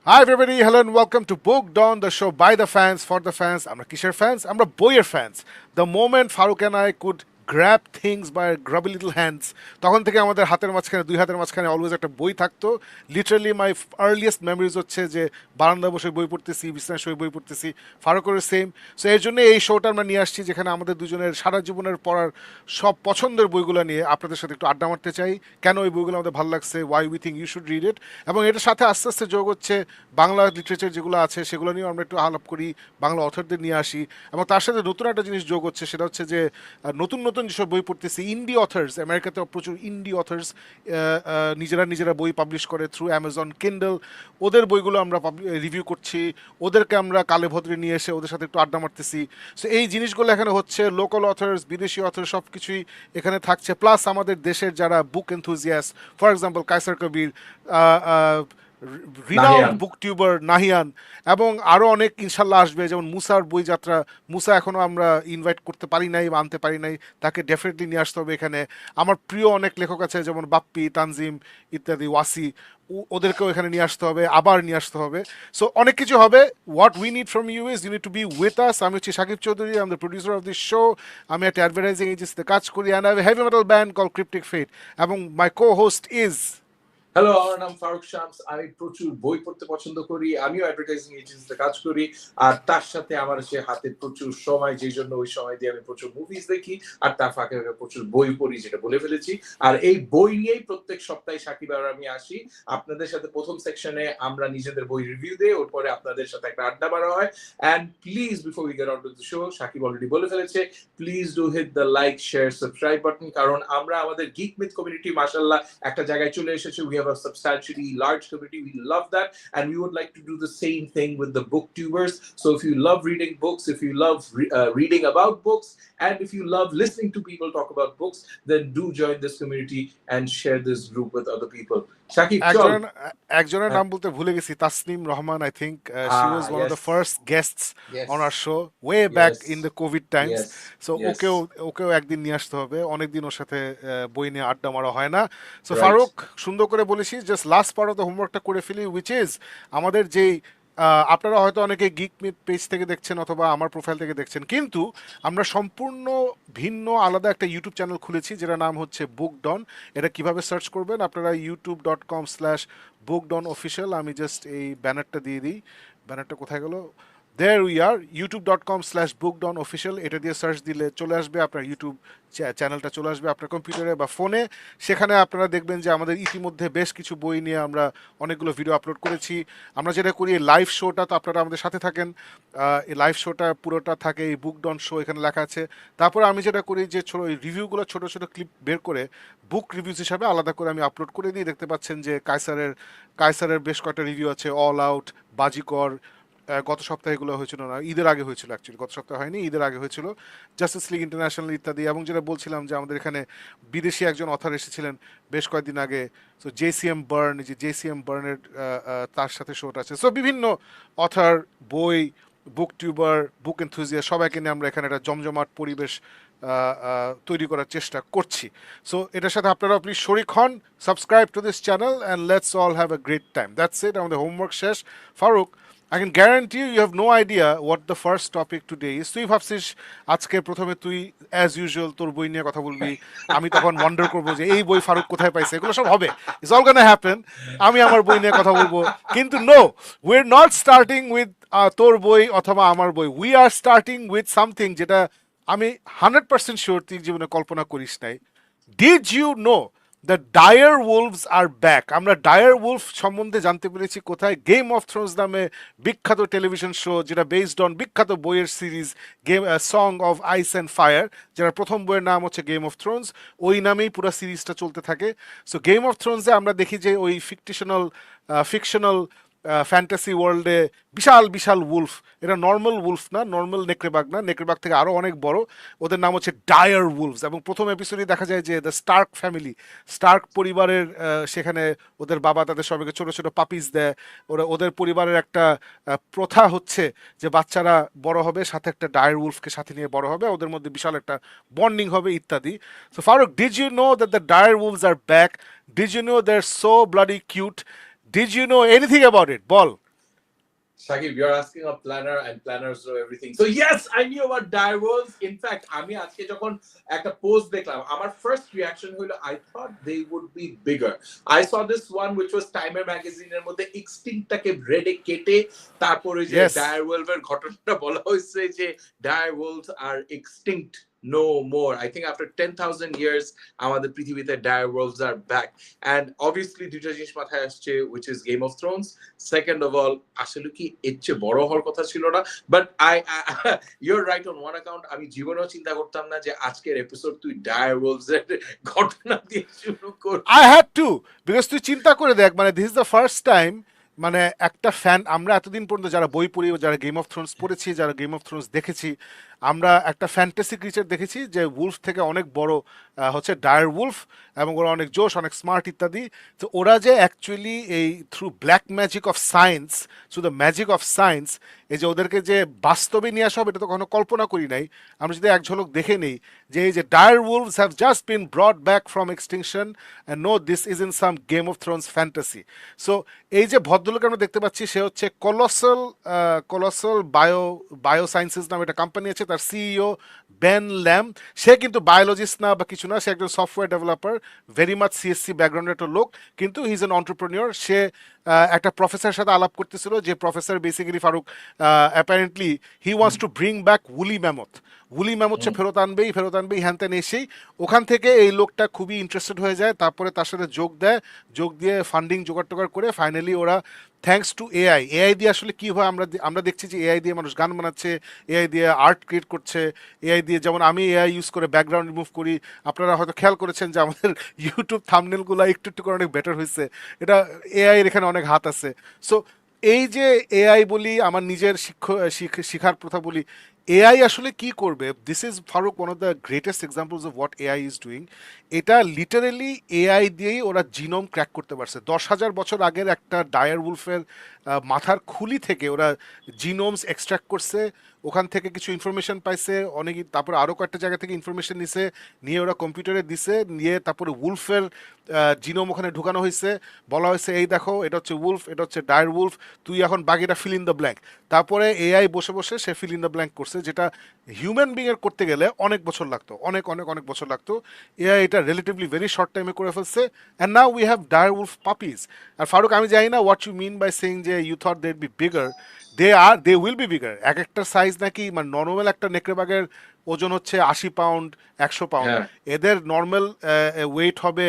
Hi everybody, hello and welcome to Book Down, the show by the fans, for the fans. আমরা কিসের fans? আমরা বইয়ের fans. The moment Farooq and I could grab things by our grubby little hands, তখন থেকে আমাদের হাতের মাঝখানে দুই হাতের মাঝখানে অলওয়েজ একটা বই থাকতো। লিটারালি মাই আর্লিয়েস্ট মেমোরিজ হচ্ছে যে বারান্দা বসে বই পড়তেছি, বিছানায় শুয়ে বই পড়তেছি। ফারুকের সেম। সো এর জন্য এই শোটা আমরা নিয়ে আসছি যেখানে আমাদের দুজনের সারা জীবনের পড়ার সব পছন্দের বইগুলো নিয়ে আপনাদের সাথে একটু আড্ডা মারতে চাই। কেন এই বইগুলো আমাদের ভালো লাগছে, why we think you should read it, এবং এটার সাথে আস্তে আস্তে যোগ হচ্ছে বাংলা লিটারেচার যেগুলো আছে সেগুলো নিয়েও আমরা একটু আলাপ করি, বাংলা অথরদের নিয়ে আসি, এবং তার সাথে নতুন একটা জিনিস যোগ হচ্ছে, সেটা হচ্ছে যে নতুন নতুন যেসব বই পড়তেছি, ইন্ডি অথার্স, আমেরিকাতে প্রচুর ইন্ডি অথার্স নিজেরা বই পাবলিশ করে থ্রু অ্যামাজন কিন্ডল, ওদের বইগুলো আমরা রিভিউ করছি, ওদেরকে আমরা কালে ভদ্রে নিয়ে এসে ওদের সাথে একটু আড্ডা মারতেছি। সো এই জিনিসগুলো এখানে হচ্ছে, লোকাল অথার্স, বিদেশি অথার্স, সব কিছুই এখানে থাকছে, প্লাস আমাদের দেশের যারা book enthusiast, for example Kaisar Kabir, renowned booktuber Nahiyan, এবং আরও অনেক ইনশাল্লাহ আসবে, যেমন মুসার বই যাত্রা। মুসা এখনও আমরা ইনভাইট করতে পারি নাই বা আনতে পারি নাই, তাকে ডেফিনেটলি নিয়ে আসতে হবে এখানে। আমার প্রিয় অনেক লেখক আছে যেমন বাপ্পি, তানজিম ইত্যাদি, ওয়াসি, ওদেরকেও এখানে নিয়ে আসতে হবে, আবার নিয়ে আসতে হবে। সো অনেক কিছু হবে। What we need from you is you need to be with us. আমি হচ্ছি শাকিব চৌধুরী, আমি the producer of this show. আমি একটা অ্যাডভার্টাইজিং এজেন্সিতে কাজ করি, and I have a metal band call Cryptic Fate, এবং my co host is. Hello, আমার নাম ফারুক শামস। আমি প্রচুর বই পড়তে পছন্দ করি, আমিও অ্যাডভার্টাইজিং এজেন্সিতে কাজ করি, আর তার সাথে আমার সে হাতে প্রচুর সময়, যে জন্য ওই সময় দিয়ে আমি প্রচুর মুভিজ দেখি, আর তার ফাঁকে ফাঁকে প্রচুর বই পড়ি, যেটা বলে ফেলেছি। আর এই বই নিয়েই প্রত্যেক সপ্তাহে সাকিব আর আমি আসি আপনাদের সাথে। প্রথম সেকশনে আমরা নিজেদের বই রিভিউ দিই, ওর পরে আপনাদের সাথে একটা আড্ডা মারা হয়। And please, before we get on to the show, Shakib already বলে ফেলেছে, please do hit the like, share, subscribe button, কারণ আমরা আমাদের গিক মিথ কমিউনিটি মাশাআল্লাহ একটা জায়গায় চলে এসেছে। We have a substantially large community. We love that, and we would like to do the same thing with the booktubers. So if you love reading books, if you love reading about books, and if you love listening to people talk about books, then do join this community and share this group with other people. Shakib, একজনের নাম বলতে ভুলে গেছি, Tasnim Rahman, I think she was one of the first guests on our show way back in the Covid Times. So ওকেও একদিন নিয়ে আসতে হবে, অনেকদিন ওর সাথে বই নিয়ে আড্ডা মারা হয় না। সো ফারুক, সুন্দর করে বলেছি, just last part of the হোমওয়ার্কটা করে ফেলি, উইচ ইজ আমাদের যেই আপনারা হয়তো অনেকে গিক মিট পেজ থেকে দেখছেন অথবা আমার প্রোফাইল থেকে দেখছেন, কিন্তু আমরা সম্পূর্ণ ভিন্ন আলাদা একটা ইউটিউব চ্যানেল খুলেছি যেটার নাম হচ্ছে বুক ডন। এটা কিভাবে সার্চ করবেন আপনারা, youtube.com/bookdon official। আমি জাস্ট এই ব্যানারটা দিয়ে দিই, ব্যানারটা কোথায় গেল, there we are, youtube.com/bookdon official। এটা দিয়ে সার্চ দিলে চলে আসবে, আপনার ইউটিউব চ্যানেলটা চলে আসবে আপনার কম্পিউটারে বা ফোনে। সেখানে আপনারা দেখবেন যে আমাদের ইতিমধ্যে বেশ কিছু বই নিয়ে আমরা অনেকগুলো ভিডিও আপলোড করেছি। আমরা যেটা করি, লাইভ শোটা, তো আপনারা আমাদের সাথে থাকেন, এই লাইভ শোটা পুরোটা থাকে এই বুক ডন শো, এখানে লেখা আছে। তারপরে আমি যেটা করি যে রিভিউগুলো ছোটো ছোটো ক্লিপ বের করে বুক রিভিউজ হিসাবে আলাদা করে আমি আপলোড করে দিই। দেখতে পাচ্ছেন যে কায়সারের বেশ কয়েকটা রিভিউ আছে, অল আউট, বাজিকর, গত সপ্তাহে এগুলো হয়েছিল না, ঈদের আগে হয়েছিল, অ্যাকচুয়ালি গত সপ্তাহে হয়নি, ঈদের আগে হয়েছিল, জাস্টিস লিগ ইন্টারন্যাশনাল ইত্যাদি। এবং যেটা বলছিলাম যে আমাদের এখানে বিদেশি একজন অথার এসেছিলেন বেশ কয়েকদিন আগে, সো জেসিএম বার্ন, যে জেসিএম বার্নের তার সাথে শোটা আছে। সো বিভিন্ন অথার, বই, বুক টিউবার, বুক এনথুজিয়াস্ট, সবাইকে নিয়ে আমরা এখানে একটা জমজমাট পরিবেশ তৈরি করার চেষ্টা করছি। সো এটার সাথে আপনারা প্লিজ শরিক হন, subscribe to this channel, and let's all have a great time. That's it, আমাদের হোমওয়ার্ক শেষ। Faruk, I can guarantee you have no idea what the first topic today is. তুই ভাবছিস আজকে প্রথমে তুই অ্যাজ ইউজুয়াল তোর বই নিয়ে কথা বলবি, আমি তখন ওয়ান্ডার করবো যে এই বই ফারুক কোথায় পাইছে, এগুলো সব হবে, ইটস অল গোনা হ্যাপেন। আমি আমার বই নিয়ে কথা বলবো, কিন্তু no, we are not starting with তোর বই অথবা আমার বই, we are starting with something যেটা আমি 100% শিওর তুই জীবনে কল্পনা করিস নাই। Did you know the dire wolves are back? আমরা ডায়ার উলফ সম্বন্ধে জানতে পেরেছি কোথায়? গেম অফ থ্রোনস নামে বিখ্যাত টেলিভিশন শো, যেটা বেসড অন বিখ্যাত বইয়ের series Song of Ice and Fire, যারা প্রথম বইয়ের নাম হচ্ছে গেম অফ থ্রোনস, ওই নামেই পুরো সিরিজটা চলতে থাকে। সো গেম অফ থ্রোনসে আমরা দেখি যে ওই ফিকশনাল ফ্যান্টাসি ওয়ার্ল্ডে বিশাল বিশাল উলফ, এটা নর্মাল উলফ না, নর্মাল নেকড়েবাগ না, নেকড়েবাগ থেকে আরও অনেক বড়, ওদের নাম হচ্ছে ডায়ার উলভস। এবং প্রথম এপিসোডে দেখা যায় যে দ্য স্টার্ক ফ্যামিলি, স্টার্ক পরিবারের সেখানে ওদের বাবা তাদের সবাইকে ছোটো ছোটো পাপিস দেয়। ওদের পরিবারের একটা প্রথা হচ্ছে যে বাচ্চারা বড় হবে সাথে একটা ডায়ার উলফকে সাথে নিয়ে বড় হবে, ওদের মধ্যে বিশাল একটা বন্ডিং হবে ইত্যাদি। So Farooq, did you know that the dire wolves are back? Did you know they are so bloody cute? Did you know anything about it? বল। Shakib, you're asking a planner and planners know everything. So yes, I knew about direwolves. In fact, আমি আজকে যখন একটা post দেখলাম, আমার first reaction হলো I thought they would be bigger. I saw this one which was Timer magazine এর মধ্যে extinct টাকে রেডে কেটে তারপরে যে Yes. direwolf এর ঘটনাটা বলা হয়েছে যে direwolves are extinct no more. I think after 10,000 years আমাদের পৃথিবীতে direwolves are back. And obviously দুইটা জিনিস মাথায় আসছে which is Game of Thrones. Second of all, আসলে কি এর চেয়ে বড় হওয়ার কথা ছিল না, but you're right on one account. আমি জীবনেও চিন্তা করতাম না যে আজকের এপিসোড তুই ডায়ারওলভস এর ঘটনা দিয়ে শুরু করবি। I had to, because তুই চিন্তা করে দেখ, মানে this is the first time, মানে একটা ফ্যান, আমরা এতদিন পর্যন্ত যারা বই পড়ি, যারা গেম অফ থ্রোনস পড়েছি, যারা গেম অফ থ্রোনস দেখেছি, আমরা একটা ফ্যান্টাসি ক্রিচার দেখেছি যে উলফ থেকে অনেক বড় হচ্ছে ডায়ার উলফ, এবং ওরা অনেক জোশ, অনেক স্মার্ট ইত্যাদি। তো ওরা যে অ্যাকচুয়ালি এই through black magic of science, through the magic of science, এই যে ওদেরকে যে বাস্তবে নিয়ে আসা হবে, এটা তো কখনো কল্পনা করি নাই। আমরা যদি এক ঝলক দেখে নিই যে এই যে dire wolves have just been brought back from extinction, and no this is in some Game of Thrones fantasy. So এই যে ভদ্রলোক আমরা দেখতে পাচ্ছি, সে হচ্ছে কলোসাল বায়োসায়েন্সেস নামে একটা কোম্পানি আছে, তার সিইও বেন ল্যাম। সে কিন্তু বায়োলজিস্ট না বা কিছু না, সে একজন software developer, very much CSC ব্যাকগ্রাউন্ডের একটা লোক, কিন্তু হি ইজ অ্যান অন্টারপ্রেনিয়র। সে একটা প্রফেসরের সাথে আলাপ করতেছিল, যে professor basically Farooq apparently he wants to bring back woolly mammoth. Woolly mammoth সে ফেরত আনবেই হ্যান ত্যান এসেই। ওখান থেকে এই লোকটা খুবই ইন্টারেস্টেড হয়ে যায়, তারপরে তার সাথে যোগ দিয়ে ফান্ডিং জোগাড় টোগাড় করে ফাইনালি ওরা, থ্যাঙ্কস টু এআই দিয়ে আসলে কি হয়, আমরা দেখছি যে এআই দিয়ে মানুষ গান বানাচ্ছে, এআই দিয়ে আর্ট ক্রিয়েট করছে, এআই দিয়ে, যেমন আমি এআই ইউজ করে ব্যাকগ্রাউন্ড রিমুভ করি, আপনারা হয়তো খেয়াল করেছেন যে আমাদের ইউটিউব থাম্বনেলগুলো একটু একটু করে অনেক বেটার হয়েছে। এটা এআই এর এখানে অনেক হাত আছে। সো এই যে এআই বলি, আমার নিজের শিখার প্রথা বলি, এআই আসলে কি করবে, this is Farooq one of the greatest examples of what AI is doing. এটা লিটারেলি এআই দিয়েই ওরা জিনোম ক্র্যাক করতে পারছে। 10,000 বছর আগের একটা ডায়ার উলফের মাথার খুলি থেকে ওরা জিনোমস এক্সট্র্যাক্ট করছে, ওখান থেকে কিছু ইনফরমেশন পাইছে অনেকই, তারপরে আরও কয়েকটা জায়গা থেকে ইনফরমেশন নিয়ে ওরা কম্পিউটারে দিছে, নিয়ে তারপরে উলফের জিনোম ওখানে ঢুকানো হয়েছে, বলা হয়েছে এই দেখো এটা হচ্ছে উলফ, এটা হচ্ছে ডায়ার উলফ, তুই এখন বাকিটা ফিল ইন দ্য ব্ল্যাঙ্ক। তারপরে এআই বসে বসে সে ফিল ইন দ্য ব্ল্যাঙ্ক করছে, যেটা হিউম্যান বিংয়ের করতে গেলে অনেক বছর লাগতো, অনেক বছর লাগতো। এআই এটা রিলেটিভলি ভেরি শর্ট টাইমে করে ফেলছে, and now we have dire wolf puppies. আর ফারুক, আমি জানি না what you mean by saying যে you thought they be bigger, they will be bigger. এক একটা সাইজ নাকি, মানে নর্মাল একটা নেকড়েবাগের ওজন হচ্ছে 80 পাউন্ড, 100 পাউন্ড, এদের নর্মাল ওয়েট হবে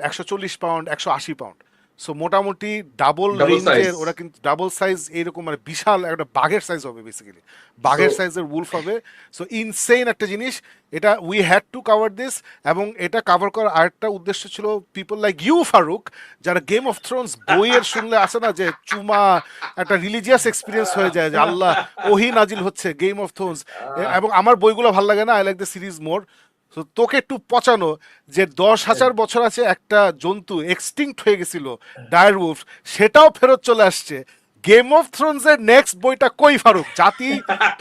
140 পাউন্ড, 180 পাউন্ড। সো মোটামুটি ডাবল রেঞ্জের ওরা, কিন্তু ডাবল সাইজ এইরকম, মানে বিশাল একটা বাঘের সাইজ হবে, বেসিক্যালি বাঘের সাইজের উলফ হবে। সো ইনসেইন একটা জিনিস এটা, we had to cover this. এবং এটা কাভার করার আরেকটা উদ্দেশ্য ছিল পিপল লাইক ইউ ফারুক, যারা গেম অফ থ্রোনস বইয়ের শুনলে আসে না যে চুমা, একটা রিলিজিয়াস এক্সপিরিয়েন্স হয়ে যায় যে আল্লাহ ওহি নাজিল হচ্ছে গেম অফ থ্রোনস, এবং আমার বইগুলো ভালো লাগে না, আই লাইক দ্য সিরিজ মোর। তো তোকে একটু পচানো যে 10,000 বছর আছে একটা জন্তু এক্সটিংক্ট হয়ে গেছিল ডায়ার উলফ, সেটাও ফেরত চলে আসছে। গেম অফ থ্রোনস এর নেক্সট বইটা কই ফারুক? জাতি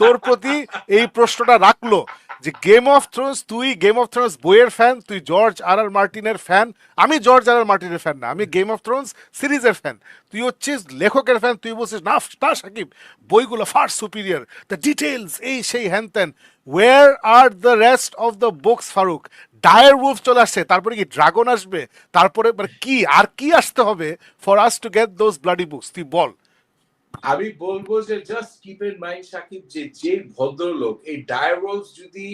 তোর প্রতি এই প্রশ্নটা রাখলো যে গেম অফ থ্রোনস, তুই গেম অফ থ্রোনস বইয়ের ফ্যান, তুই জর্জ আর আর মার্টিনের ফ্যান, আমি জর্জ আর আর মার্টিনের ফ্যান না, আমি গেম অফ থ্রোনস সিরিজের ফ্যান। তুই হচ্ছিস লেখকের ফ্যান, তুই বলছিস না না সাকিব বইগুলো ফার সুপিরিয়র, দ্য ডিটেলস এই সেই হ্যান ত্যান। Where are the rest of the books Faruk? Dire wolf চলে আসছে, তারপরে কি ড্রাগন আসবে, তারপরে মানে কি আর কি আসতে হবে for us to get those bloody books? তুই বল। আমি বলবো যে just keep in mind Sakib, যে ভদ্রলোক এই ডায়ারওলভস যদি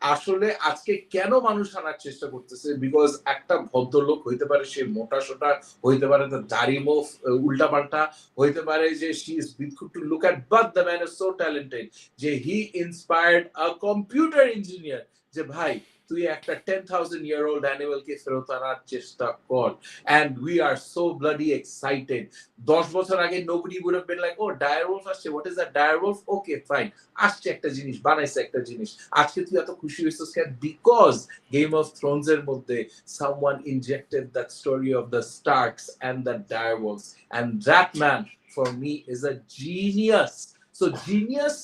আসলে আজকে কেন মানুষ আনার চেষ্টা করতেছে, বিকজ একটা ভদ্রলোক হইতে পারে সে মোটা সোটা, হইতে পারে তার দাড়ি মুখ উল্টা পাল্টা, হইতে পারে যে she is beautiful to look at, but the man is so talented যে হি ইন্সপায়ার্ড আ কম্পিউটার ইঞ্জিনিয়ার যে ভাই তুই একটা 10,000 year old animal কে ফেরত আনার চেষ্টা কর, and we are so bloody excited. 10 বছর আগে nobody would have been like, oh direwolf আসছে, what is that direwolf, okay fine, আসছে একটা জিনিস, বানাইছে একটা জিনিস। আজকে তুই এত খুশি হইছিস কেন? বিকজ গেম অফ থ্রোনস এর মধ্যে someone injected that story of the Starks and the direwolves, and that man for me is a genius. So genius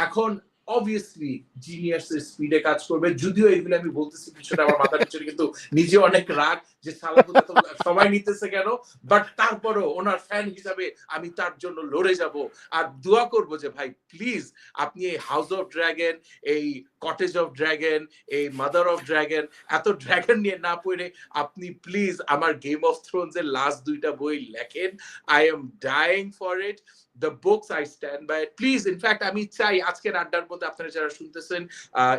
এখন অবভিয়াসলি জিনিয়াসের স্পিডে কাজ করবে। যদিও এগুলো আমি বলতেছি পিছনে আমার মাথার পিছনে কিন্তু নিজে অনেক রাগ যে শালাপুত এত সময় নিতেছে কেন, বাট তারপরও ওনার ফ্যান হিসাবে আমি তার জন্য লড়ে যাব আর দোয়া করব যে ভাই প্লিজ আপনি এই হাউস অফ ড্রাগন, এই কটেজ অফ ড্রাগন, এই মাদার অফ ড্রাগন, এত ড্রাগন নিয়ে না পড়ে আপনি প্লিজ আমার গেম অফ থ্রোনস এর লাস্ট দুইটা বই লেখেন। I am dying for it. The books I stand by it. Please, in fact, আমি চাই আজকের আড্ডার মধ্যে আপনারা যারা শুনতেছেন,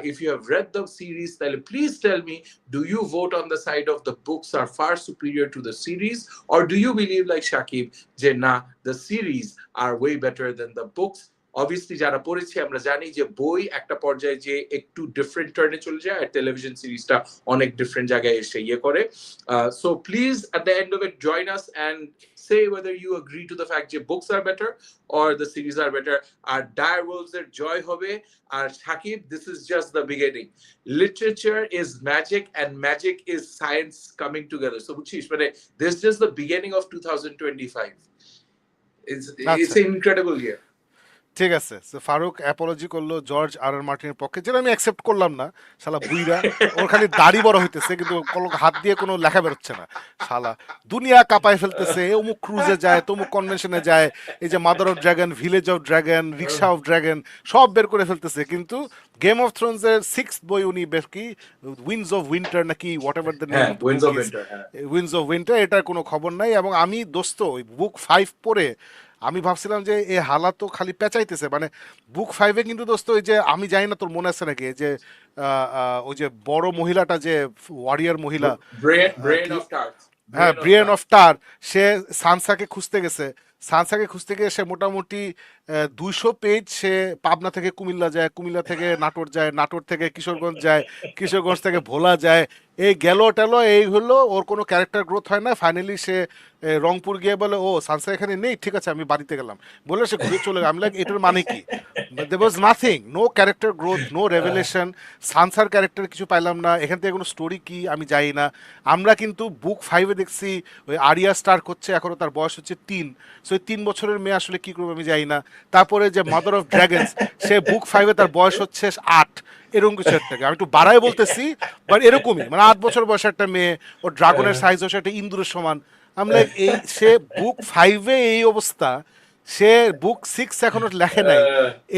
if you have read the series, তাহলে please tell me, do you vote on the side of the books are far superior to the series, or do you believe like Shakib যে না, the series are way better than the books? Obviously যারা পড়েছি আমরা জানি যে বই একটা পর্যায়ে যে একটু ডিফারেন্ট টার্নে চলে যায় আর টেলিভিশন সিরিজটা অনেক ডিফারেন্ট জায়গায় এসে ইয়ে করে। So please at the end of it join us and say whether you agree to the fact যে books are better or the series are better. R Dire Wolves এর জয় হবে। আর Shakib, this is just the beginning. Literature is magic and magic is science coming together. So বুঝছিস মানে this is just the beginning of 2025. It's an incredible year. ঠিক আছে, Faruk Apology করলো George আর আর মার্টিনের পক্ষে, যেটা আমি অ্যাকসেপ্ট করলাম না। শালা বুইরা, ওর খালি দাড়ি বড় হইতেছে কিন্তু হাত দিয়ে কোনো লেখা বেরোচ্ছে না। শালা দুনিয়া কাঁপায় ফেলতেছে, অমুক ক্রুজে যায়, তমুক কনভেনশনে যায়, এই যে mother of dragon, village of dragon, rickshaw of dragon সব বের করে ফেলতেছে। কিন্তু গেম অফ থ্রোনস এর 6th বই উনি বেশ কি উইন্ডস অফ উইন্টার নাকি what ever the name, winds of winter, এটার কোনো খবর নাই। এবং আমি দোস্ত ওই বুক 5 পড়ে আমি ভাবছিলাম যে এ হালা তো খালি পেঁচাইতেছে। মানে বুক 5-এ কিন্তু দোস্ত ওই যে আমি জানি না তোর মনে আছে নাকি, যে ওই যে বড় মহিলাটা যে ওয়ারিয়ার মহিলা, হ্যাঁ ব্রিয়েন অফ টার, সে সানসাকে খুঁজতে গেছে। সানসাকে খুঁজতে গিয়ে সে মোটামুটি 200 পেজ সে পাবনা থেকে কুমিল্লা যায়, কুমিল্লা থেকে নাটোর যায়, নাটোর থেকে কিশোরগঞ্জ যায়, কিশোরগঞ্জ থেকে ভোলা যায়, এই গেল টেলো, এই হলো ওর কোনো ক্যারেক্টার গ্রোথ হয় না। ফাইনালি সে রংপুর গিয়ে বলে ও সানসা এখানে নেই, ঠিক আছে আমি বাড়িতে গেলাম, বলে সে ঘুরে চলে গেল। আমি লাইক এটার মানে কি? There was nothing, no character growth, no revelation. সানসার ক্যারেক্টার কিছু পাইলাম না, এখান থেকে কোনো স্টোরি কি আমি জানি না। আমরা কিন্তু বুক 5-এ দেখছি ওই আরিয়া স্টার্ক হচ্ছে, এখনও তার বয়স হচ্ছে 3, সো এই 3 বছরের মেয়ে আসলে কি করবে আমি জানি না। তারপরে যে মাদার অফ ড্রাগনস, সে বুক 5-এ তার বয়স হচ্ছে 8, এরকম কিছু একটা, আমি একটু বাড়াই বলতেছি বাট এরকমই, মানে 8 বছর বয়সে একটা মেয়ে, ওর ড্রাগনের সাইজ হচ্ছে একটা ইন্দুরের সমান। আমরা এই সে বুক 5-এ এই অবস্থা, সে বুক 6 এখনো লেখে নাই।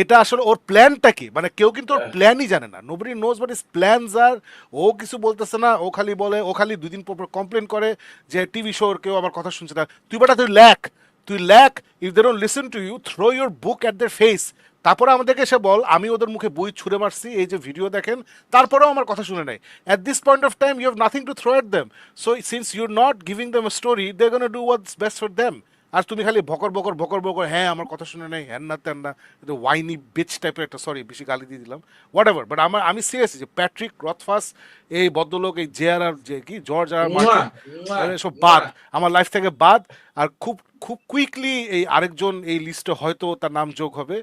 এটা আসলে ওর প্ল্যানটা কি? মানে কেউ কিন্তু ওর প্ল্যানই জানে না, nobody knows what is plans are. ও কিছু বলতেছে না, ও খালি বলে, ও খালি 2 দিন পর কমপ্লেন করে যে টিভি শোর কেউ আমার কথা শুনছে না। তুই বেটা তুই লেখ, তুই লেখ, if they don't listen to you throw your book at their face. তারপরে আমাদেরকে এসে বল আমি ওদের মুখে বই ছুঁড়ে মারছি, এই যে ভিডিও দেখেন, তারপরেও আমার কথা শুনে নেই। At this point of time you have nothing to throw at them, so since you are not giving them a story, they gonna do what's best for them. আর তুমি খালি ভকর বকর ভকর বকর, হ্যাঁ আমার কথা শুনে নেই, হ্যান না তেন না, ওয়াইনি বিচ টাইপের একটা, সরি বেশি গালি দিয়ে দিলাম, হোয়াট এভার। বাট আমি সিরিয়াসলি যে প্যাট্রিক রথফাস, এই ভদ্রলোক, এই আর যে কি জর্জ আর মার্টিন, সব বাদ আমার লাইফ থেকে বাদ। আর খুব খুব কুইকলি এই আরেকজন এই লিস্টে হয়তো তার নাম যোগ হবে,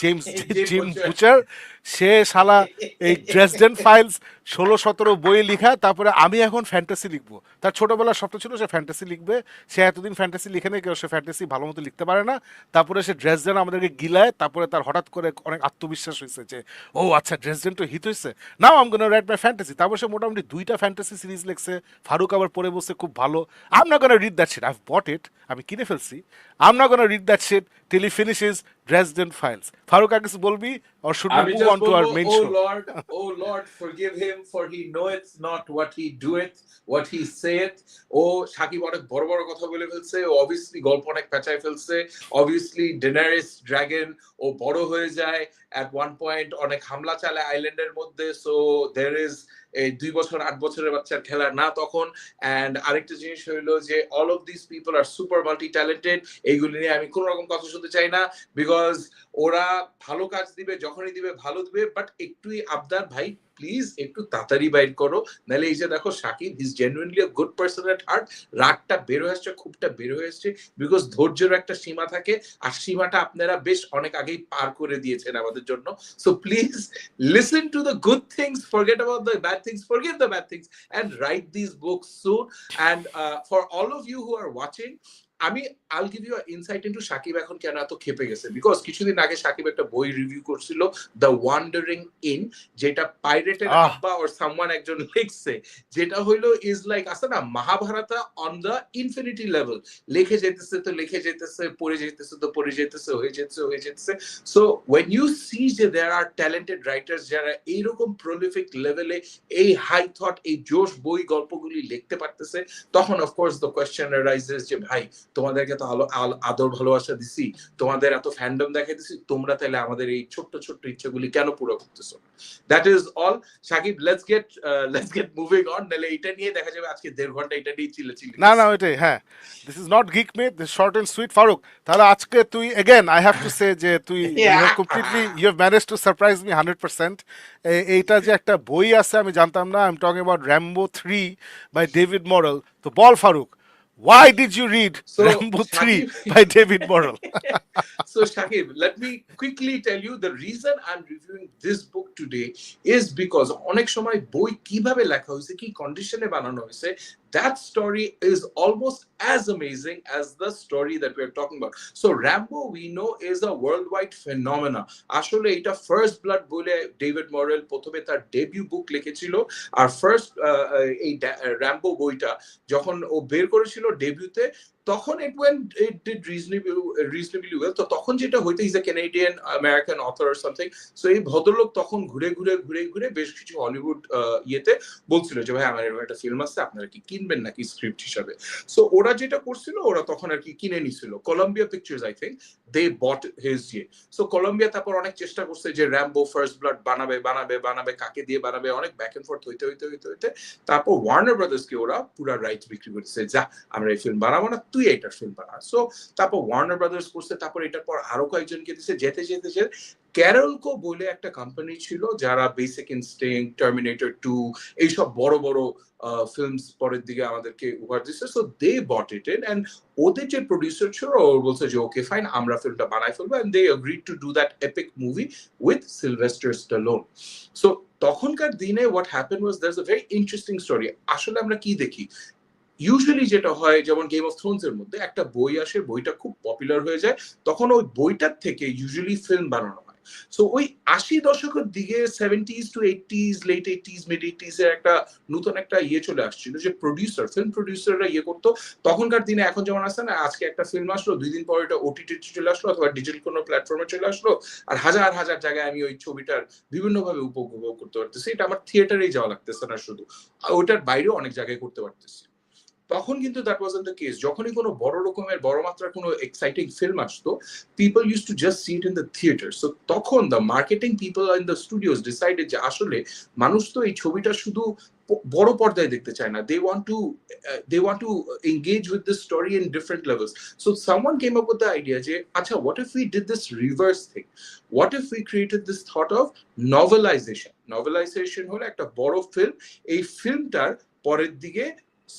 জেমস জিম বুচার। সে শালা এই ড্রেসডেন ফাইলস 16-17 বই লিখা, তারপরে আমি এখন ফ্যান্টাসি লিখবো। তার ছোটবেলার স্বপ্ন ছিল সে ফ্যান্টাসি লিখবে, সে এতদিন ফ্যান্টাসি লিখে নেই, কেউ সে ফ্যান্টাসি ভালো মতো লিখতে পারে না। তারপরে সে ড্রেসডেন আমাদেরকে গিলায়, তারপরে তার হঠাৎ করে অনেক আত্মবিশ্বাস হয়েছে যে ও আচ্ছা ড্রেসডেন তো হিট হয়েছে, নাও আম গোনা রাইট মাই ফ্যান্টাসি। তারপর সে মোটামুটি 2টা ফ্যান্টাসি সিরিজ লিখছে, ফারুক আবার পড়ে বসে খুব ভালো। I'm not gonna read that shit, I have bought it, আমি কিনে ফেলছি। I'm not gonna read that shit till he finishes Dresden Files. Farooq, কিছু বলবি or should we move on to our main show? Oh Lord, forgive him, for he knoweth not what he doeth, what he saith. Shakib অনেক বড় বড় কথা বলে ফেলছে, obviously গল্প অনেক পেঁচায় ফেলছে, obviously Daenerys dragon ও বড় হয়ে যায় at one point, অনেক হামলা চালে আইল্যান্ডের মধ্যে, so there is এই 2 বছর 8 বছরের বাচ্চার খেলা না তখন। অ্যান্ড আরেকটা জিনিস হইলো যে all of this people are super multi talented, এইগুলি নিয়ে আমি কোনো রকম কথা শুনতে চাই না, বিকজ ওরা ভালো কাজ দিবে, যখনই দিবে ভালো দিবে, বাট একটুই আবদার ভাই প্লিজ একটু তাড়াতাড়ি বাইর করো, নাহলে এই যে দেখো Shakib is genuinely a good person at heart, রাগটা বের হয়ে আসছে, খুবটা বের হয়ে আসছে, বিকজ ধৈর্যের একটা সীমা থাকে, আর সীমাটা আপনারা বেশ অনেক আগেই পার করে দিয়েছেন আমাদের জন্য। So please listen to the good things, forget about the bad things, forget the bad things, and write these books soon. And for all of you who are watching, আমি I'll give you an insight into Shakib এখন কেন এত খেপে গেছে, because কিছুদিন আগে শাকিব একটা বই রিভিউ করছিল দ্য ওয়ান্ডারিং ইন, যেটা পাইরেটের আহ আব্বা অর সামওয়ান একজন লিখছে, যেটা হইলো ইজ লাইক আছে না Mahabharata on the infinity level, লিখে যেতেছে তো লিখে যেতেছে, পড়ে যেতেছে তো পড়ে যেতেছে, হয়ে যেতেছে। সো when you see যে there are talented writers যারা এইরকম prolific লেভেলে এই হাই থট এই জোশ বই গল্পগুলি লিখতে পারতেছে, তখন of course the question arises যে ভাই তোমাদেরকে তো আদর ভালোবাসা দিছি, তোমাদের এত ফ্যান্ডম দেখাই দিছি, তোমরা তাহলে আমাদের এই ছোট্ট ছোট্ট ইচ্ছেগুলি কেন পুরো করতেছো? That is all. Shakib, let's get moving on, নাহলে এটা নিয়ে দেখা যাবে আজকে 1.5 ঘন্টা এটা নিয়ে চিল্লাচিল্লি না না করছি। ওইটাই, হ্যাঁ, this is not geek mate, this short and sweet. Faruk, তাহলে আজকে তুই again I have to say যে তুই you have completely you have manage to surprise me 100%। এইটা যে একটা বই আছে আমি জানতাম না। I am talking about Rambo 3 by David Morrell. তো বল Faruk, why did you read So Rambo 3 Shakib, by David Morrell? so Shakib, let me quickly tell you the reason I'm reviewing this book today is because অনেক সময় বই কিভাবে লেখা হয়েছে, কি কন্ডিশনে বানানো হয়েছে, that story is almost as amazing as the story that we're talking about. So Rambo, we know, is a worldwide phenomena. আসলে এটা ফার্স্ট ব্লাড বলে ডেভিড মরেল প্রথমে তার ডেবিউ বুক লিখেছিল। আর ফার্স্ট এই র্যাম্বো বইটা যখন ও বের করেছিল ডেবিউতে, তখন it did reasonably well. তো তখন যেটা হইতো, is a Canadian American author or something. So এই ভদ্রলোক তখন ঘুরে ঘুরে বেশ কিছু হলিউড ইয়েতে বলছিল যে ভাই আমার এরকম একটা ফিল্ম আছে, আপনারা কি কিনবেন নাকি স্ক্রিপ্ট হিসাবে? সো ওরা যেটা করছিল, ওরা তখন আর কি কিনে নিছিল Columbia Pictures, I think they bought his ইয়ে। সো কলম্বিয়া তারপর অনেক চেষ্টা করছে যে র্যাম্বো ফার্স্ট ব্লাড বানাবে, কাকে দিয়ে বানাবে, অনেক ব্যাক এন্ড ফোর্থ হইতে তারপর ওয়ার্নার ব্রাদার্সকে ওরা পুরা রাইটস বিক্রি করেছে, যা আমরা এই ফিল্ম বানাবো না, তুই এটার ফিল্ম বানা। সো তারপর ওয়ার্নার ব্রাদার্স করছে, তারপর এটার পর আরো কয়েকজনকে দিচ্ছে, যেতে ক্যারলকো বলে একটা কোম্পানি ছিল যারা বেসিক ইনস্টিংক্ট, টার্মিনেটর 2 এইসব বড় বড় ফিল্মস পরের দিকে আমাদেরকে উপহার দিচ্ছে। So they bought it in, and ওদের যে প্রডিউসার ছিল ও বলছে যে ওকে ফাইন, আমরা ফিল্মটা বানাই ফেলবো, and they agreed to do that epic movie with Sylvester Stallone. So তখনকার দিনে what happen was that's a very interesting story. আসলে আমরা কি দেখি, ইউজুয়ালি যেটা হয়, যেমন গেম অফ থ্রোনস এর মধ্যে একটা বই আসে, বইটা খুব পপুলার হয়ে যায়, তখন ওই বইটার থেকে ইউজুয়ালি ফিল্ম বানানো হয়। সো ওই 80 দশকের দিকে 70s two 80s, late 80s, mid 80s এর একটা নতুন একটা ইয়ে চলে আসছিল যে ফিল্ম প্রডিউসাররা ইয়ে করতো। তখনকার দিনে এখন যেমন আছে না, আজকে একটা ফিল্ম আসলো, 2 দিন পর এটা ওটিটি চলে আসলো অথবা ডিজিটাল কোনো প্ল্যাটফর্মে চলে আসলো, আর হাজার হাজার জায়গায় আমি ওই ছবিটার বিভিন্নভাবে উপভোগ করতে পারতেছি। এটা আমার থিয়েটারেই যাওয়া লাগতেছে না শুধু, ওটার বাইরেও অনেক জায়গায় করতে পারতেছি। তখন কিন্তু দ্যাট ওয়াজন্ট দ্য কেস। যখনই কোনো বড় রকমের বড় মাত্রার কোনো এক্সাইটিং ফিল্ম আসতো, people use to just see it in the theatre. So তখন the marketing people in the studios decided যে আসলে মানুষ তো এই ছবিটা শুধু বড় পর্দায় দেখতে চায় না, they want to engage with this story in different levels. So someone came up with the idea যে আচ্ছা, what if we did this reverse thing, what if we created this thought of novelization হলো একটা বড় film, এই ফিল্মটার পরের দিকে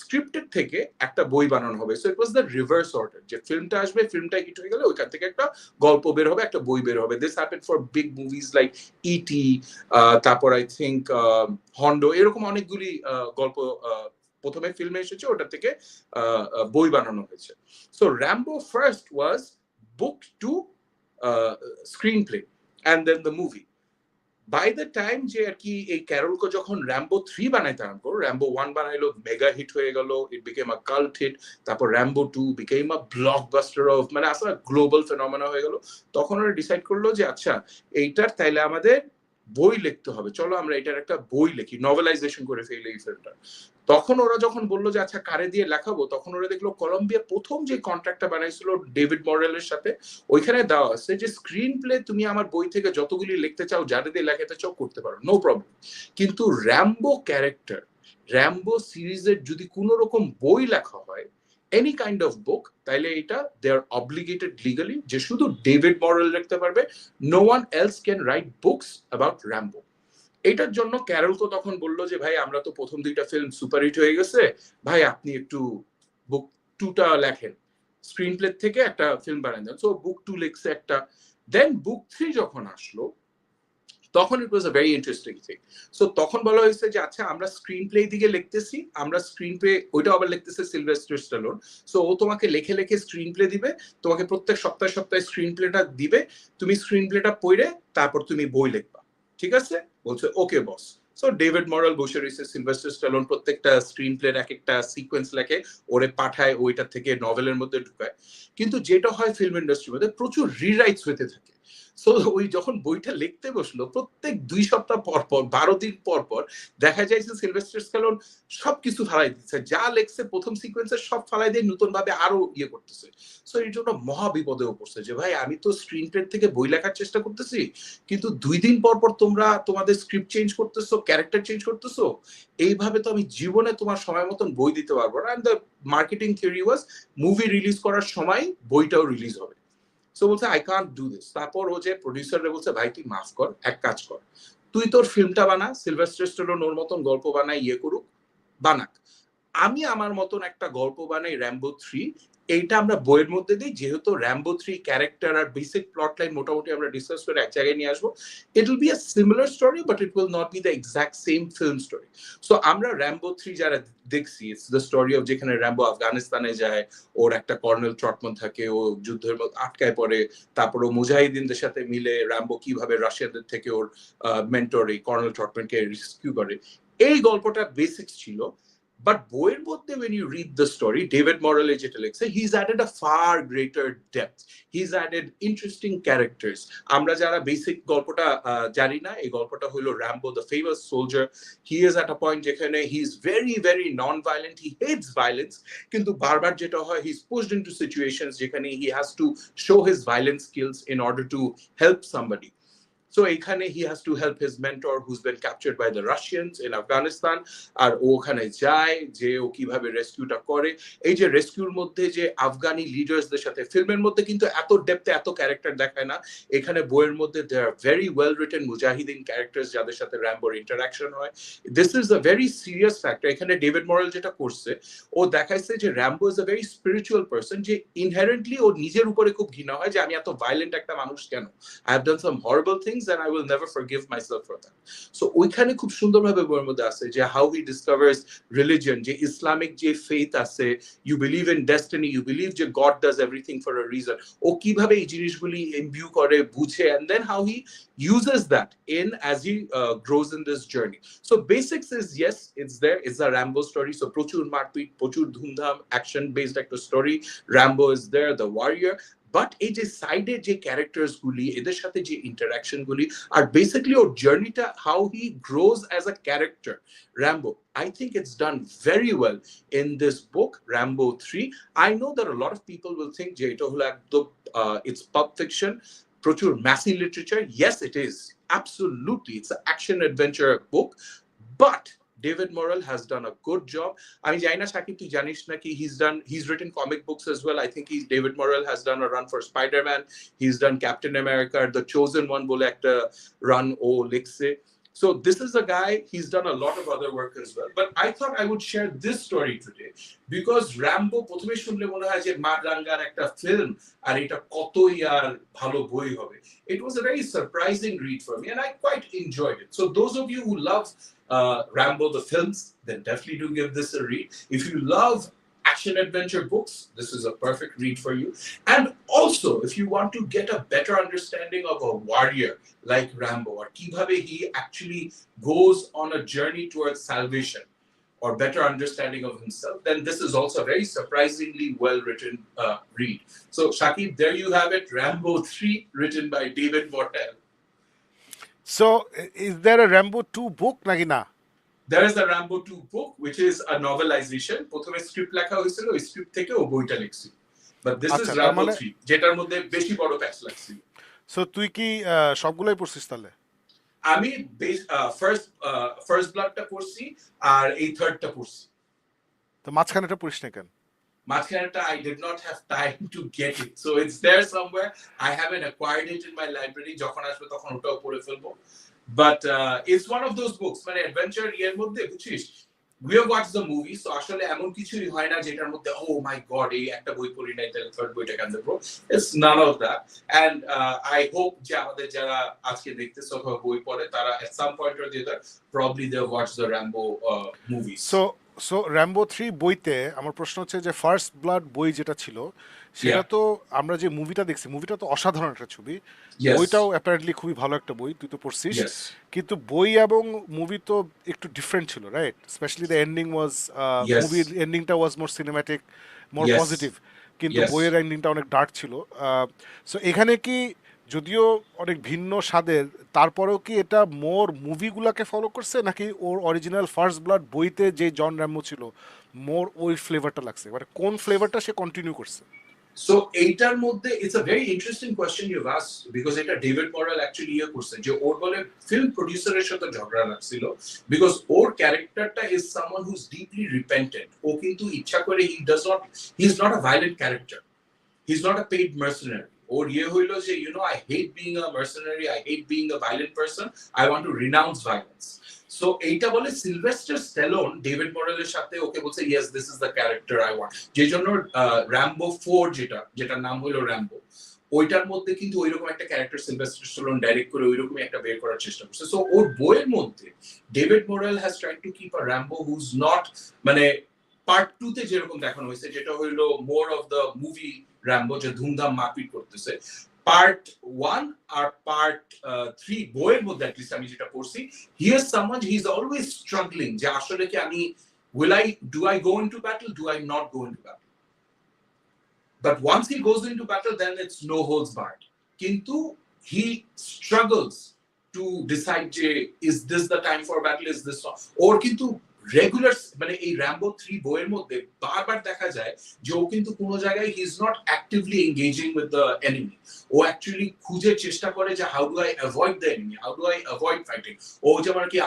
scripted থেকে একটা বই বানানো হবে। So it was the reverse order, যে ফিল্মটা আসবে, ফিল্মটা হিট হয়ে গেলে ওইখান থেকে একটা গল্প বের হবে, একটা বই বের হবে। This happened for big movies like ET, তারপর আই থিঙ্ক হন্ডো, এরকম অনেকগুলি গল্প প্রথমে ফিল্মে এসেছে, ওটা থেকে বই বানানো হয়েছে। So Rambo first was book to screenplay and then the movie. By the time যে আর কি এই ক্যারলকে যখন র্যাম্বো 3 বানাইতে আরম্ভ করো, র্যাম্বো 1 বানাইলো, মেগা হিট হয়ে গেল, it became a cult hit. তারপর Rambo 2 became a blockbuster of, মানে আসলে গ্লোবাল ফেনোমেনা হয়ে গেল। তখন ওরা ডিসাইড করলো যে আচ্ছা, এইটার তাইলে আমাদের বই লিখতে হবে, চলো আমরা এটার একটা বই লিখি, নভেলাইজেশন করে ফেলি এই ফিল্মটা। তখন ওরা যখন বললো যে আচ্ছা কারে দিয়ে লেখাবো, তখন ওরা দেখলো কলম্বিয়া প্রথম যে কন্ট্রাক্টটা বানাইছিল ডেভিড মরেলের সাথে, ওইখানে দেওয়া আছে যে স্ক্রিন প্লে তুমি আমার বই থেকে যতগুলি লিখতে চাও, যাদের দিয়ে লেখাতে চাও করতে পারো, নো প্রবলেম। কিন্তু র্যাম্বো ক্যারেক্টার, র্যাম্বো সিরিজের যদি কোনো রকম বই লেখা হয়, এনি কাইন্ড অফ বুক, তাইলে এটা দে আর অব্লিগেটেড লিগালি যে শুধু ডেভিড মরেল লিখতে পারবে, no one else can write books about Rambo. এটার জন্য ক্যারলকে তখন বললো যে ভাই আমরা তো প্রথম 2টা ফিল্ম সুপারহিট হয়ে গেছে, ভাই আপনি একটু বুক 2টা লেখেন, স্ক্রিন প্লে থেকে একটা ফিল্ম বানান দেন। সো বুক 2 লিখছে একটা। দেন বুক 3 যখন আসলো, তখন it was a very interesting thing. So তখন বলা হয়েছে যে আচ্ছা আমরা স্ক্রিন প্লে দিকে লিখতেছি, আমরা স্ক্রিন প্লে ওইটা আবার লিখতেছে সিলভেস্টার স্ট্যালোন। সো ও তোমাকে লেখে লেখে স্ক্রিন প্লে দিবে, তোমাকে প্রত্যেক সপ্তাহে সপ্তাহে স্ক্রিন প্লেটা দিবে, তুমি স্ক্রিন প্লেটা পড়ে তারপর তুমি বই লিখবা, ঠিক আছে? বলছে ওকে বস। সো ডেভিড মরেল বসে রয়েছে, সিলভেস্টার স্ট্যালোন প্রত্যেকটা স্ক্রিন প্লের এক একটা সিকোয়েন্স লেখে, ওরে পাঠায়, ওইটা থেকে নভেলের মধ্যে ঢুকায়। কিন্তু যেটা হয় ফিল্ম ইন্ডাস্ট্রির মধ্যে প্রচুর রিরাইটস হতে থাকে। সো ওই যখন বইটা লিখতে বসলো প্রত্যেক 2 সপ্তাহ পর পর 12 দিন পর পর দেখা যায় যে সিলভেস্টার স্ট্যালোন সবকিছু ফালাই দিচ্ছে, যা লেখছে প্রথম সিকোয়েন্সের সব ফালাই দিয়ে নতুন ভাবে আরো ইয়ে করতেছে। সো এর জন্য মহা বিপদেও পড়ছে যে ভাই আমি তো স্ক্রিন প্লে থেকে বই লেখার চেষ্টা করতেছি, কিন্তু 2 দিন পর পর তোমরা তোমাদের স্ক্রিপ্ট চেঞ্জ করতেছো, ক্যারেক্টার চেঞ্জ করতেছো, এইভাবে তো আমি জীবনে তোমার সময় মতন বই দিতে পারবো না। And the marketing theory was movie release করার সময় বইটাও রিলিজ হবে। সো বলছে আই কান্ট ডু দিস। তারপর ও যে প্রডিউসাররে বলছে ভাই তুই মাফ কর, এক কাজ কর, তুই তোর ফিল্মটা বানা, সিলভাস্টার স্ট্যালোন ওর মতন গল্প বানাই, ইয়ে করুক, বানাক, আমি আমার মতন একটা গল্প বানাই র্যাম্বো 3, এইটা আমরা বইয়ের মধ্যে দিই, যেহেতু র্যাম্বো 3 ক্যারেক্টার আর বেসিক প্লট লাইন মোটামুটি আমরা ডিসকাস করে এক জায়গায় নিয়ে আসবো, it will be a similar story but it will not be the exact same film story. So আমরা র্যাম্বো 3 যারা দেখছি, ইটস দ্য স্টোরি অফ যেখানে র্যাম্বো আফগানিস্তানে যায়, ওর একটা কর্নেল ট্রটম্যান থাকে, ও যুদ্ধের মধ্যে আটকায় পড়ে, তারপর ও মুজাহিদিনদের সাথে মিলে র্যাম্বো কিভাবে রাশিয়ানদের থেকে ওর মেন্টর এই কর্নেল ট্রটম্যানকে রেস্কিউ করে, এই গল্পটা বেসিক্স ছিল। But বইয়ের মধ্যে when you read the story, David Morrell যেটা লিখছে, he's added a far greater depth. He's added interesting characters. আমরা যারা বেসিক গল্পটা জানি না, এই গল্পটা হলো Rambo the famous soldier. He is at a point যেখানে he is very very non-violent, he hates violence, কিন্তু বারবার যেটা হয় he's pushed into situations যেখানে he has to show his violent skills in order to help somebody. So এখানে he has to help his mentor who's been captured by the Russians in Afghanistan, আর ও ওখানে যায় যে ও কিভাবে রেস্কিউটা করে। এই যে রেস্কিউর মধ্যে যে আফগানি লিডার্সদের সাথে ফিল্মের মধ্যে কিন্তু এত ডেপথে এত ক্যারেক্টার দেখায় না, এখানে বইয়ের মধ্যে there are very well written Mujahideen characters যাদের সাথে র্যাম্বোর ইন্টারাকশন হয়। This is a very serious factor. এখানে ডেভিড মরেল যেটা করছে, ও দেখাইছে যে Rambo is a very spiritual person, যে ইনহেরেন্টলি ওর নিজের উপরে খুব ঘৃণা হয় যে আমি এত ভায়োলেন্ট একটা মানুষ কেন, I have done some horrible things and I will never forgive myself for that. So ওইখানে খুব সুন্দরভাবে বইয়ের মধ্যে আছে যে how he discovers religion, যে ইসলামিক যে faith আছে, you believe in destiny, you believe যে God does everything for a reason, ও কিভাবে এই জিনিসগুলি ইমবিউ করে বুঝে, and then how he uses that in as he grows in this journey. So basics is yes, it's there, it's a Rambo story, so প্রচুর মারপিট, প্রচুর ধুমধাম, action based একটা story, Rambo is there, the warrior, but এই যে সাইডের যে characters গুলি, এদের সাথে যে ইন্টারাকশন গুলি, আর বেসিক্যালি ওর জার্নিটা, how he grows as a character Rambo, I think it's done very well in this book Rambo 3. I know that a lot of people will think যে এটা হলো একদম it's pulp fiction, প্রচুর massy literature. Yes, it is, absolutely, it's an action adventure book, but David Morrell has done a good job. আমি জানি না শাকিব তুই জানিস নাকি, he's written comic books as well. I think David Morrell has done a run for Spider-Man, he's done Captain America, The Chosen One বলে একটা run ও লিখছে। So this is a guy, he's done a lot of other work as well, but I thought I would share this story today because Rambo প্রথমে শুনলে মনে হয় যে মারদাঙ্গার একটা film আর এটা কতই আর ভালো বই হবে। It was a very surprising read for me and I quite enjoyed it. So those of you who love Rambo the films, then definitely do give this a read. If you love action adventure books, this is a perfect read for you. And also, if you want to get a better understanding of a warrior like Rambo, or kibabe he actually goes on a journey towards salvation or better understanding of himself, then this is also a very surprisingly well written read. So Shakib, there you have it, Rambo 3, written by David Morrell. So is there a Rambo 2 book নাকি না? There is a Rambo 2 book which is a novelization. প্রথমে script লেখা হয়েছিল, ওই script থেকে ও বইটা লিখছে। But this is Rambo 3, যেটার মধ্যে বেশি বড় প্যাচ লাগছিল। সো তুই কি সবগুলাই পড়ছিস তাহলে? আমি ফার্স্ট ব্লাডটা পড়ছি আর এই থার্ডটা পড়ছি। তো মাঝখানেটা পড়িস না কেন? মাঝখানেটা I did not have time to get it, so it's there somewhere. I haven't acquired it in my library. যখন আসবে তখন ওটাও পড়ে ফেলবো। But it's one of those books, মানে অ্যাডভেঞ্চার এর মধ্যে বুঝছিস we have watched the movie, so আসলে এমন কিছুই হয় না যেটার মধ্যে oh my god এই একটা বই পড়ি নাই তাহলে থার্ড বইটা কেন দেখবো, it's none of that. And I hope যে আমাদের যারা আজকে দেখতেছে অথবা বই পড়ে তারা at some point or the other probably they watch the Rambo movies. So Rambo 3 বইতে আমার প্রশ্ন হচ্ছে যে ফার্স্ট ব্লাড বই যেটা ছিল সেটা Yeah. তো আমরা যে মুভিটা দেখছি মুভিটা তো অসাধারণ একটা ছবি, Yes. বইটাও অ্যাপারেন্টলি খুবই ভালো একটা বই, তুই তো পড়ছিস, Yes. কিন্তু বই এবং মুভি তো একটু ডিফারেন্ট ছিল, right? Specially the ending was, Yes. মুভির এন্ডিংটা ওয়াজ মোর সিনেম্যাটিক, মোর Yes. পজিটিভ, কিন্তু Yes. বইয়ের এন্ডিংটা অনেক ডার্ক ছিল। সো এখানে কি যদিও অনেক ভিন্ন স্বাদের, তারপরেও কি এটা মোর মুভিগুলাকে ফলো করছে নাকি ওর অরিজিনাল ফার্স্ট ব্লাড বইতে যে জন র্যাম্বো ছিল মোর ওই ফ্লেভারটা লাগছে, মানে কোন ফ্লেভারটা সে কন্টিনিউ করছে? So এইটার মধ্যে it's a very interesting question you've asked because এটা ডেভিড মরেল অ্যাকচুয়ালি ইয়ে করছে যে ওর বলে ফিল্ম প্রডিউসারের সাথে ঝগড়া লাগছিল বিকজ ওর ক্যারেক্টারটা is someone who is deeply repentant. ও কিন্তু ইচ্ছা করে he is not a violent character, he is not a paid mercenary. ওর ইয়ে হইলো যে I hate being a mercenary, I hate being a violent person, I want to renounce violence. So এইটা বলে সিলভেস্টার স্ট্যালোন ডেভিড মরেলের সাথে ওকে বলছে yes this is the character I want, যে জন্য র্যাম্বো 4 যেটার নাম হলো র্যাম্বো, ওইটার মধ্যে কিন্তু ওইরকম একটা ক্যারেক্টার সিলভেস্টার স্ট্যালোন ডাইরেক্ট করে ওইরকমই একটা বের করার চেষ্টা করছে। সো ওর বইয়ের মধ্যে David Morrell has tried to keep a Rambo who's not, মানে পার্ট 2 তে যেরকম দেখানো হয়েছে যেটা হইলো more of the movie Rambo যে ধুমধাম মারপিট করতেছে, পার্ট 1 আর পার্ট 3 বইয়ের মধ্যে অ্যাটলিস্ট আমি যেটা পড়ছি he is someone he is always struggling যে আসলে কি আমি do I go into battle, do I not go into battle, but once he goes into battle then it's no holds barred, কিন্তু he struggles to decide যে is this the time for battle, is this not, or কিন্তু regular মানে এই Rambo 3 বইয়ের মধ্যে বারবার দেখা যায় যে ও কিন্তু কোনো জায়গায় he is not actively engaging with the enemy, ও অ্যাকচুয়ালি খুঁজে চেষ্টা করে যে how do I avoid the enemy, how do I avoid fighting. ও যেমন কি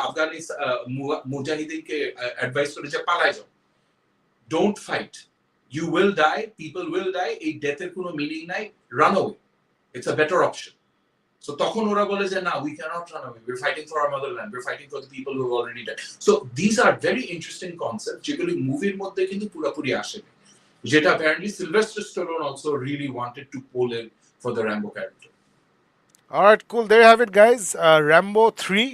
মুজাহিদিনকে অ্যাডভাইস করে যে পালায় যাও, don't fight, you will die, people will die, এই ডেথের কোনো মিনিং নাই, run away, it's a better option. So তখন ওরা বলে যে না, we cannot run away, we're fighting for our motherland, we're fighting for the people who have already died. So these are very interesting concepts যেগুলি মুভির মধ্যে কিন্তু পুরোপুরি আসে, যেটা apparently Sylvester Stallone also really wanted to pull in for the Rambo character. Alright, cool, there you have it guys, Rambo 3।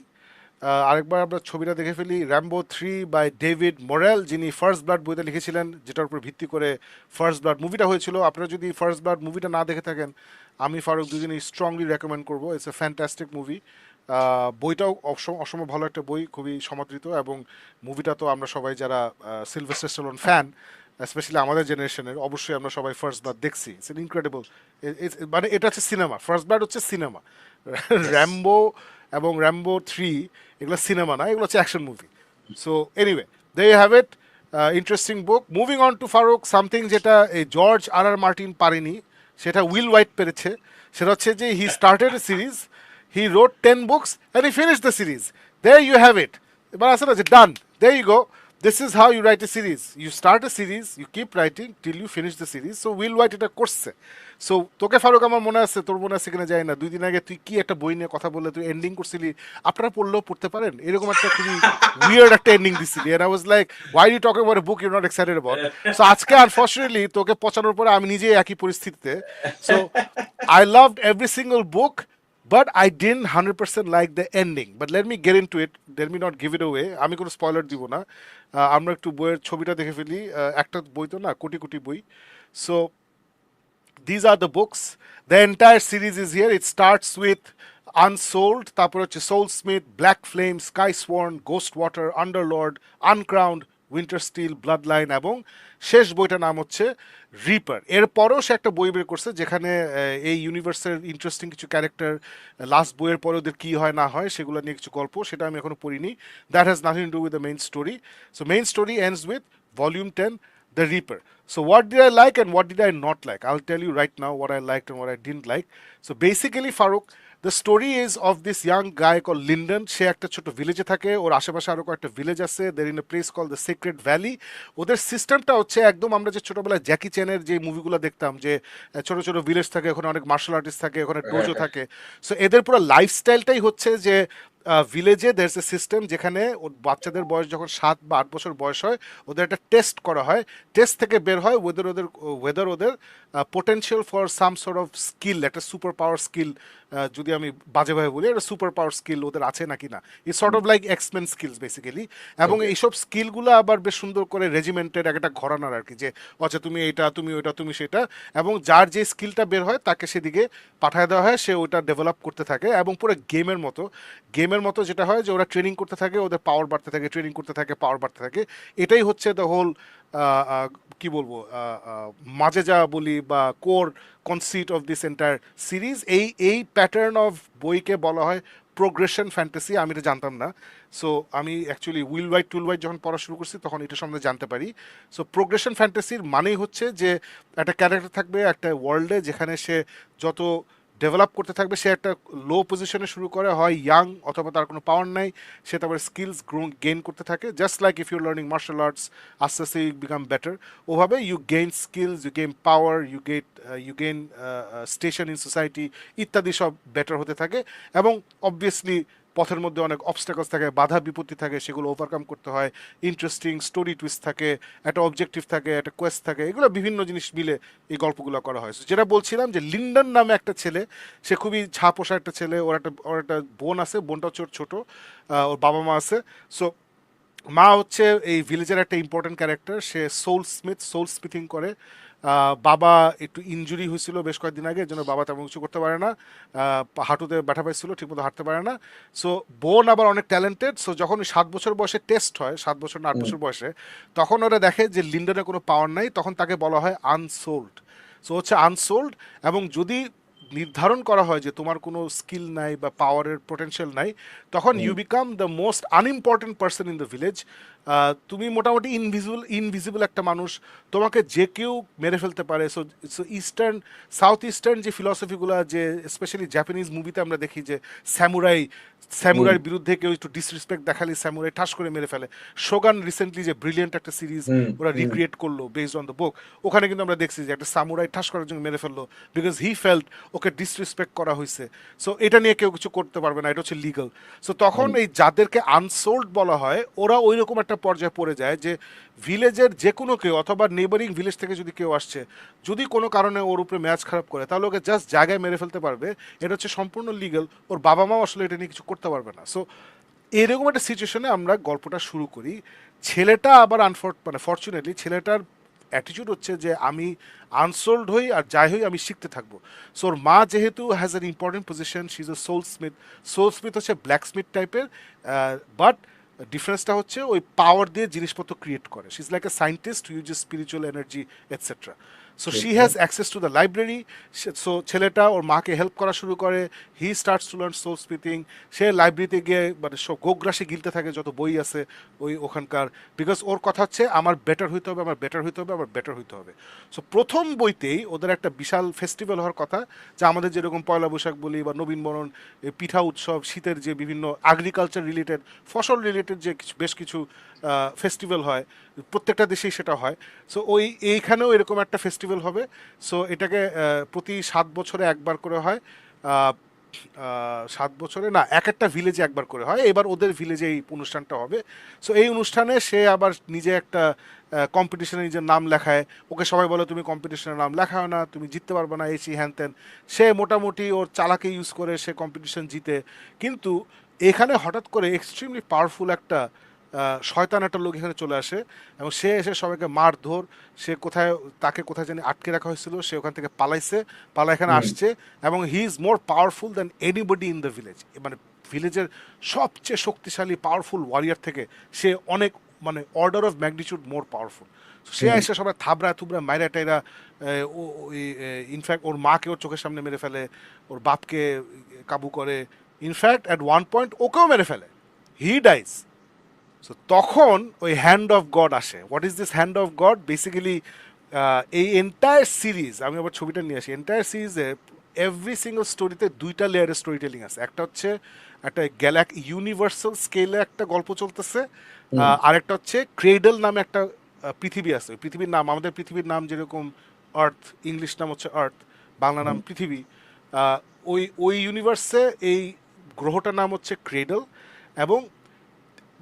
আরেকবার আমরা ছবিটা দেখে ফেলি। র্যাম্বো 3 বাই ডেভিড মোরেল, যিনি ফার্স্ট ব্লাড বইতে লিখেছিলেন, যেটার উপর ভিত্তি করে ফার্স্ট ব্লাড মুভিটা হয়েছিল। আপনারা যদি ফার্স্ট ব্লাড মুভিটা না দেখে থাকেন, আমি ফারুক দুজনই স্ট্রংলি রেকমেন্ড করবো। It's a fantastic movie. বইটাও অসম্ভব ভালো একটা বই, খুবই সমাদৃত, এবং মুভিটা তো আমরা সবাই যারা সিলভেস্টার স্ট্যালোন ফ্যান, স্পেশালি আমাদের জেনারেশনের, অবশ্যই আমরা সবাই ফার্স্ট ব্লাড দেখছি। ইটস এন ইনক্রেডিবল, মানে এটা হচ্ছে সিনেমা, ফার্স্ট ব্লাড হচ্ছে সিনেমা। র্যাম্বো এবং র্যাম্বো 3 এগুলো সিনেমা না, এগুলো হচ্ছে action movie. So anyway, there you have it, interesting book. Moving on to Faruk, something যেটা এই জর্জ আর মার্টিন পারেনি, সেটা উইল হোয়াইট পেরেছে। সেটা হচ্ছে যে he started a series, he read 10 books and he finish the series. There you have it. এবার আছে না যে done, there you go, this is how you write a series. You start a series, you keep writing till you finish the series. So Will White এটা করছে। So তোকে ফারুক আমার মনে আছে, তোর মনে আছে কিনা জানি না, 2 দিন আগে তুই কি একটা বই নিয়ে কথা বললে, তুই এন্ডিং করছিলি, আপনারা পড়লেও পড়তে পারেন, এরকম একটা খুবই উইয়ার্ড একটা এন্ডিং দিছিলি। And I was like, why are you talking about a book you're not excited about? So আজকে আনফরচুনেটলি তোকে পচানোর পরে আমি নিজেই একই পরিস্থিতিতে। So I loved every single book, but I didn't 100% like the ending. But let me get into it. Let me not give it away. আমি কোনো স্পয়লার দিব না। আমরা একটু বইয়ের ছবিটা দেখে ফেলি। একটা বই তো না, কোটি কোটি বই। So these are the books. The entire series is here. It starts with Unsold, তারপর হচ্ছে Soulsmith, Black Flame, Skysworn, Ghostwater, Underlord, Uncrowned, Wintersteel, Bloodline, এবং শেষ বইটার নাম হচ্ছে রিপার। এরপরও সে একটা বই বের করছে যেখানে এই ইউনিভার্সের ইন্টারেস্টিং কিছু ক্যারেক্টার, লাস্ট বইয়ের পরে ওদের কী হয় না হয় সেগুলো নিয়ে কিছু গল্প, সেটা আমি এখনো পড়িনি। That has nothing to do with the main story. So main story ends with volume 10, The Reaper. So what did I like and what did I not like? I'll tell you right now what I liked and what I didn't like. So basically, Farooq, the story is of this young guy called Lyndon. সে একটা ছোট ভিলেজে থাকে, ওর আশেপাশে আরও কয়েকটা village আছে। There in a place call the secret valley. ওদের সিস্টেমটা হচ্ছে একদম আমরা যে ছোটোবেলায় জ্যাকি চ্যানের যে মুভিগুলো দেখতাম, যে ছোটো ছোটো ভিলেজ থাকে, ওখানে অনেক মার্শাল আর্টিস্ট থাকে, ওখানে ডোজো থাকে। সো এদের পুরো লাইফস্টাইলটাই হচ্ছে যে ভিলেজে দের এ সিস্টেম যেখানে বাচ্চাদের বয়স যখন 7 বা 8 বছর বয়স হয় ওদের একটা টেস্ট করা হয়, টেস্ট থেকে বের হয় ওদের potential for some sort of skill, একটা সুপার পাওয়ার স্কিল, যদি আমি বাজেভাবে বলি একটা সুপার পাওয়ার স্কিল ওদের আছে নাকি না, it's sort of like X-Men skills basically. এবং ওকে। এইসব স্কিলগুলো আবার বেশ সুন্দর করে রেজিমেন্টের একটা ঘরানার আর কি, যে আচ্ছা তুমি এটা, তুমি ওইটা, তুমি সেটা, এবং যার যে স্কিলটা বের হয় তাকে সেদিকে পাঠায় দেওয়া হয়, সে ওটা ডেভেলপ করতে থাকে। এবং পুরো গেমের মতো যেটা হয় যে ওরা ট্রেনিং করতে থাকে, ওদের পাওয়ার বাড়তে থাকে, ট্রেনিং করতে থাকে, পাওয়ার বাড়তে থাকে। এটাই হচ্ছে দ্য হোল কি বলবো মাঝে যা বলি বা core conceit of this entire series. এই প্যাটার্ন অফ বইকে বলা হয় প্রোগ্রেশন ফ্যান্টাসি। আমি এটা জানতাম না। সো আমি অ্যাকচুয়ালি টুল ওয়াইট যখন পড়া শুরু করছি তখন এটা সম্বন্ধে জানতে পারি। সো প্রোগ্রেশন ফ্যান্টাসির মানেই হচ্ছে যে একটা ক্যারেক্টার থাকবে একটা ওয়ার্ল্ডে, যেখানে সে যত ডেভেলপ করতে থাকবে, সে একটা লো পজিশনে শুরু করে, হয় ইয়াং অথবা তার কোনো পাওয়ার নাই, সে তারপরে স্কিলস গেইন করতে থাকে, just like if you learning martial arts, আস্তে আস্তে ইউ বিকাম বেটার। ওভাবে you gain skills, you gain power, you gain station in society ইত্যাদি সব বেটার হতে থাকে। এবং অবভিয়াসলি পথের মধ্যে অনেক অবস্টাকলস থাকে, বাধা বিপত্তি থাকে, সেগুলো ওভারকাম করতে হয়, ইন্টারেস্টিং স্টোরি টুইস্ট থাকে, একটা অবজেক্টিভ থাকে, একটা কোয়েস্ট থাকে, এগুলো বিভিন্ন জিনিস মিলে এই গল্পগুলো করা হয়। So, যেটা বলছিলাম যে লিন্ডন নামে একটা ছেলে, সে খুবই ছাপোষা একটা ছেলে, ওর একটা বোন আছে, বোনটা হচ্ছে ওর ছোট, ওর বাবা মা আছে। সো মা হচ্ছে এই ভিলেজের একটা ইম্পর্টেন্ট ক্যারেক্টার, সে সোল স্মিথিং করে। বাবা একটু ইনজুরি হয়েছিল বেশ কয়েকদিন আগে, এর জন্য বাবা তেমন কিছু করতে পারে না, হাঁটুতে ব্যথা পাইছিল, ঠিকমতো হাঁটতে পারে না। সো বোন আবার অনেক ট্যালেন্টেড। সো যখন 7 বছর বয়সে টেস্ট হয়, 7 বছর না 8 বছর বয়সে, তখন ওরা দেখে যে লিন্ডনের কোনো পাওয়ার নাই, তখন তাকে বলা হয় আনসোল্ড। সো হচ্ছে আনসোল্ড। এবং যদি নির্ধারণ করা হয় যে তোমার কোনো স্কিল নাই বা পাওয়ারের পোটেনশিয়াল নাই, তখন you become the most unimportant person in the village. তুমি মোটামুটি ইনভিজিবল একটা মানুষ, তোমাকে যে কেউ মেরে ফেলতে পারে। সো সো সাউথ ইস্টার্ন যে ফিলসফিগুলো, যে স্পেশালি জাপানিজ মুভিতে আমরা দেখি যে স্যামুরাইয়ের বিরুদ্ধে কেউ একটু ডিসরেসপেক্ট দেখালে স্যামুরাই ঠাস করে মেরে ফেলে। শোগান রিসেন্টলি যে ব্রিলিয়েন্ট একটা সিরিজ ওরা রিক্রিয়েট করলো বেসড অন দ্য বুক, ওখানে কিন্তু আমরা দেখছি যে একটা সামুরাই ঠাস করার জন্য মেরে ফেললো, because he felt okay disrespect করা হয়েছে। সো এটা নিয়ে কেউ কিছু করতে পারবে না, এটা হচ্ছে লিগাল। সো তখন এই যাদেরকে আনসোল্ড বলা হয়, ওরা ওই রকম একটা পর্যায়ে পড়ে যায় যে ভিলেজের যে কোনো কেউ অথবা নেবারিং ভিলেজ থেকে যদি কেউ আসছে, যদি কোনো কারণে ওর উপরে ম্যাচ খারাপ করে, তাহলে ওকে জাস্ট জায়গায় মেরে ফেলতে পারবে। এটা হচ্ছে সম্পূর্ণ লিগাল, ওর বাবা মাও আসলে এটা নিয়ে কিছু করতে পারবে না। সো এরকম একটা সিচুয়েশনে আমরা গল্পটা শুরু করি। ছেলেটা আবার ফর্চুনেটলি ছেলেটার অ্যাটিটিউড হচ্ছে যে আমি আনসোল্ড হই আর যাই হই আমি শিখতে থাকবো। সো ওর মা যেহেতু has an important position, she is a soul smith হচ্ছে ব্ল্যাক স্মিথ টাইপের, বাট ডিফারেন্সটা হচ্ছে ওই পাওয়ার দিয়ে জিনিসপত্র ক্রিয়েট করে। She is like a scientist who uses spiritual energy etcetera. So she has access to the library. So ছেলেটা ওর মাকে হেল্প করা শুরু করে, he starts to learn soul smithing. সে লাইব্রেরিতে গিয়ে মানে সব গোগ্রাসে গিলতে থাকে যত বই আছে ওখানকার, বিকজ ওর কথা হচ্ছে আমার বেটার হইতে হবে, আমার বেটার হইতে হবে, আমার বেটার হইতে হবে। সো প্রথম বইতেই ওদের একটা বিশাল ফেস্টিভ্যাল হওয়ার কথা, যা আমাদের যেরকম পয়লা বৈশাখ বলি বা নবীন বরণ, পিঠা উৎসব, শীতের যে বিভিন্ন এগ্রিকালচার রিলেটেড, ফসল রিলেটেড যে বেশ কিছু ফেস্টিভ্যাল হয়, প্রত্যেকটা দেশেই সেটা হয়। সো এইখানেও এরকম একটা ফেস্টিভ্যাল হবে। সো এটাকে প্রতি 7 বছরে একবার করে হয়। আহ, 7 বছরে না, এক একটা ভিলেজে একবার করে হয়। এবার ওদের ভিলেজে এই অনুষ্ঠানটা হবে। সো এই অনুষ্ঠানে সে আবার নিজে একটা কম্পিটিশনে নিজের নাম লেখায়। ওকে সবাই বলে তুমি কম্পিটিশনের নাম লেখাও না, তুমি জিততে পারবে না, এই সেই হ্যান ত্যান। সে মোটামুটি ওর চালাকি ইউজ করে সে কম্পিটিশন জিতে। কিন্তু এখানে হঠাৎ করে এক্সট্রিমলি পাওয়ারফুল একটা শয়তান একটা লোক এখানে চলে আসে, এবং সে এসে সবাইকে মারধর, সে তাকে কোথায় জানি আটকে রাখা হয়েছিল, সে ওখান থেকে পালা এখানে আসছে। এবং he is more powerful than anybody in the village. মানে ভিলেজের সবচেয়ে শক্তিশালী পাওয়ারফুল ওয়ারিয়ার থেকে সে অনেক, মানে order of magnitude more powerful. সে এসে সবাই থুবড়া মাইরা টাইরা, ইনফ্যাক্ট ওর মাকে ওর চোখের সামনে মেরে ফেলে, ওর বাপকে কাবু করে, ইনফ্যাক্ট অ্যাট ওয়ান পয়েন্ট ওকেও মেরে ফেলে, হি ডাইজ। সো তখন ওই হ্যান্ড অফ গড আসে। What is this hand of god? Basically এই এন্টায়ার সিরিজ, আমি আবার ছবিটা নিয়ে আসি, এন্টায়ার সিরিজে এভরি সিঙ্গল স্টোরিতে 2টা লেয়ারের স্টোরি টেলিং আছে। একটা হচ্ছে একটা ইউনিভার্সাল স্কেলে একটা গল্প চলতেছে, আরেকটা হচ্ছে ক্রেডল নামে একটা পৃথিবী আছে। ওই পৃথিবীর নাম, আমাদের পৃথিবীর নাম যেরকম আর্থ, ইংলিশ নাম হচ্ছে আর্থ, বাংলা নাম পৃথিবী। আহ, ওই ওই ইউনিভার্সে এই গ্রহটার নাম হচ্ছে ক্রেডল। এবং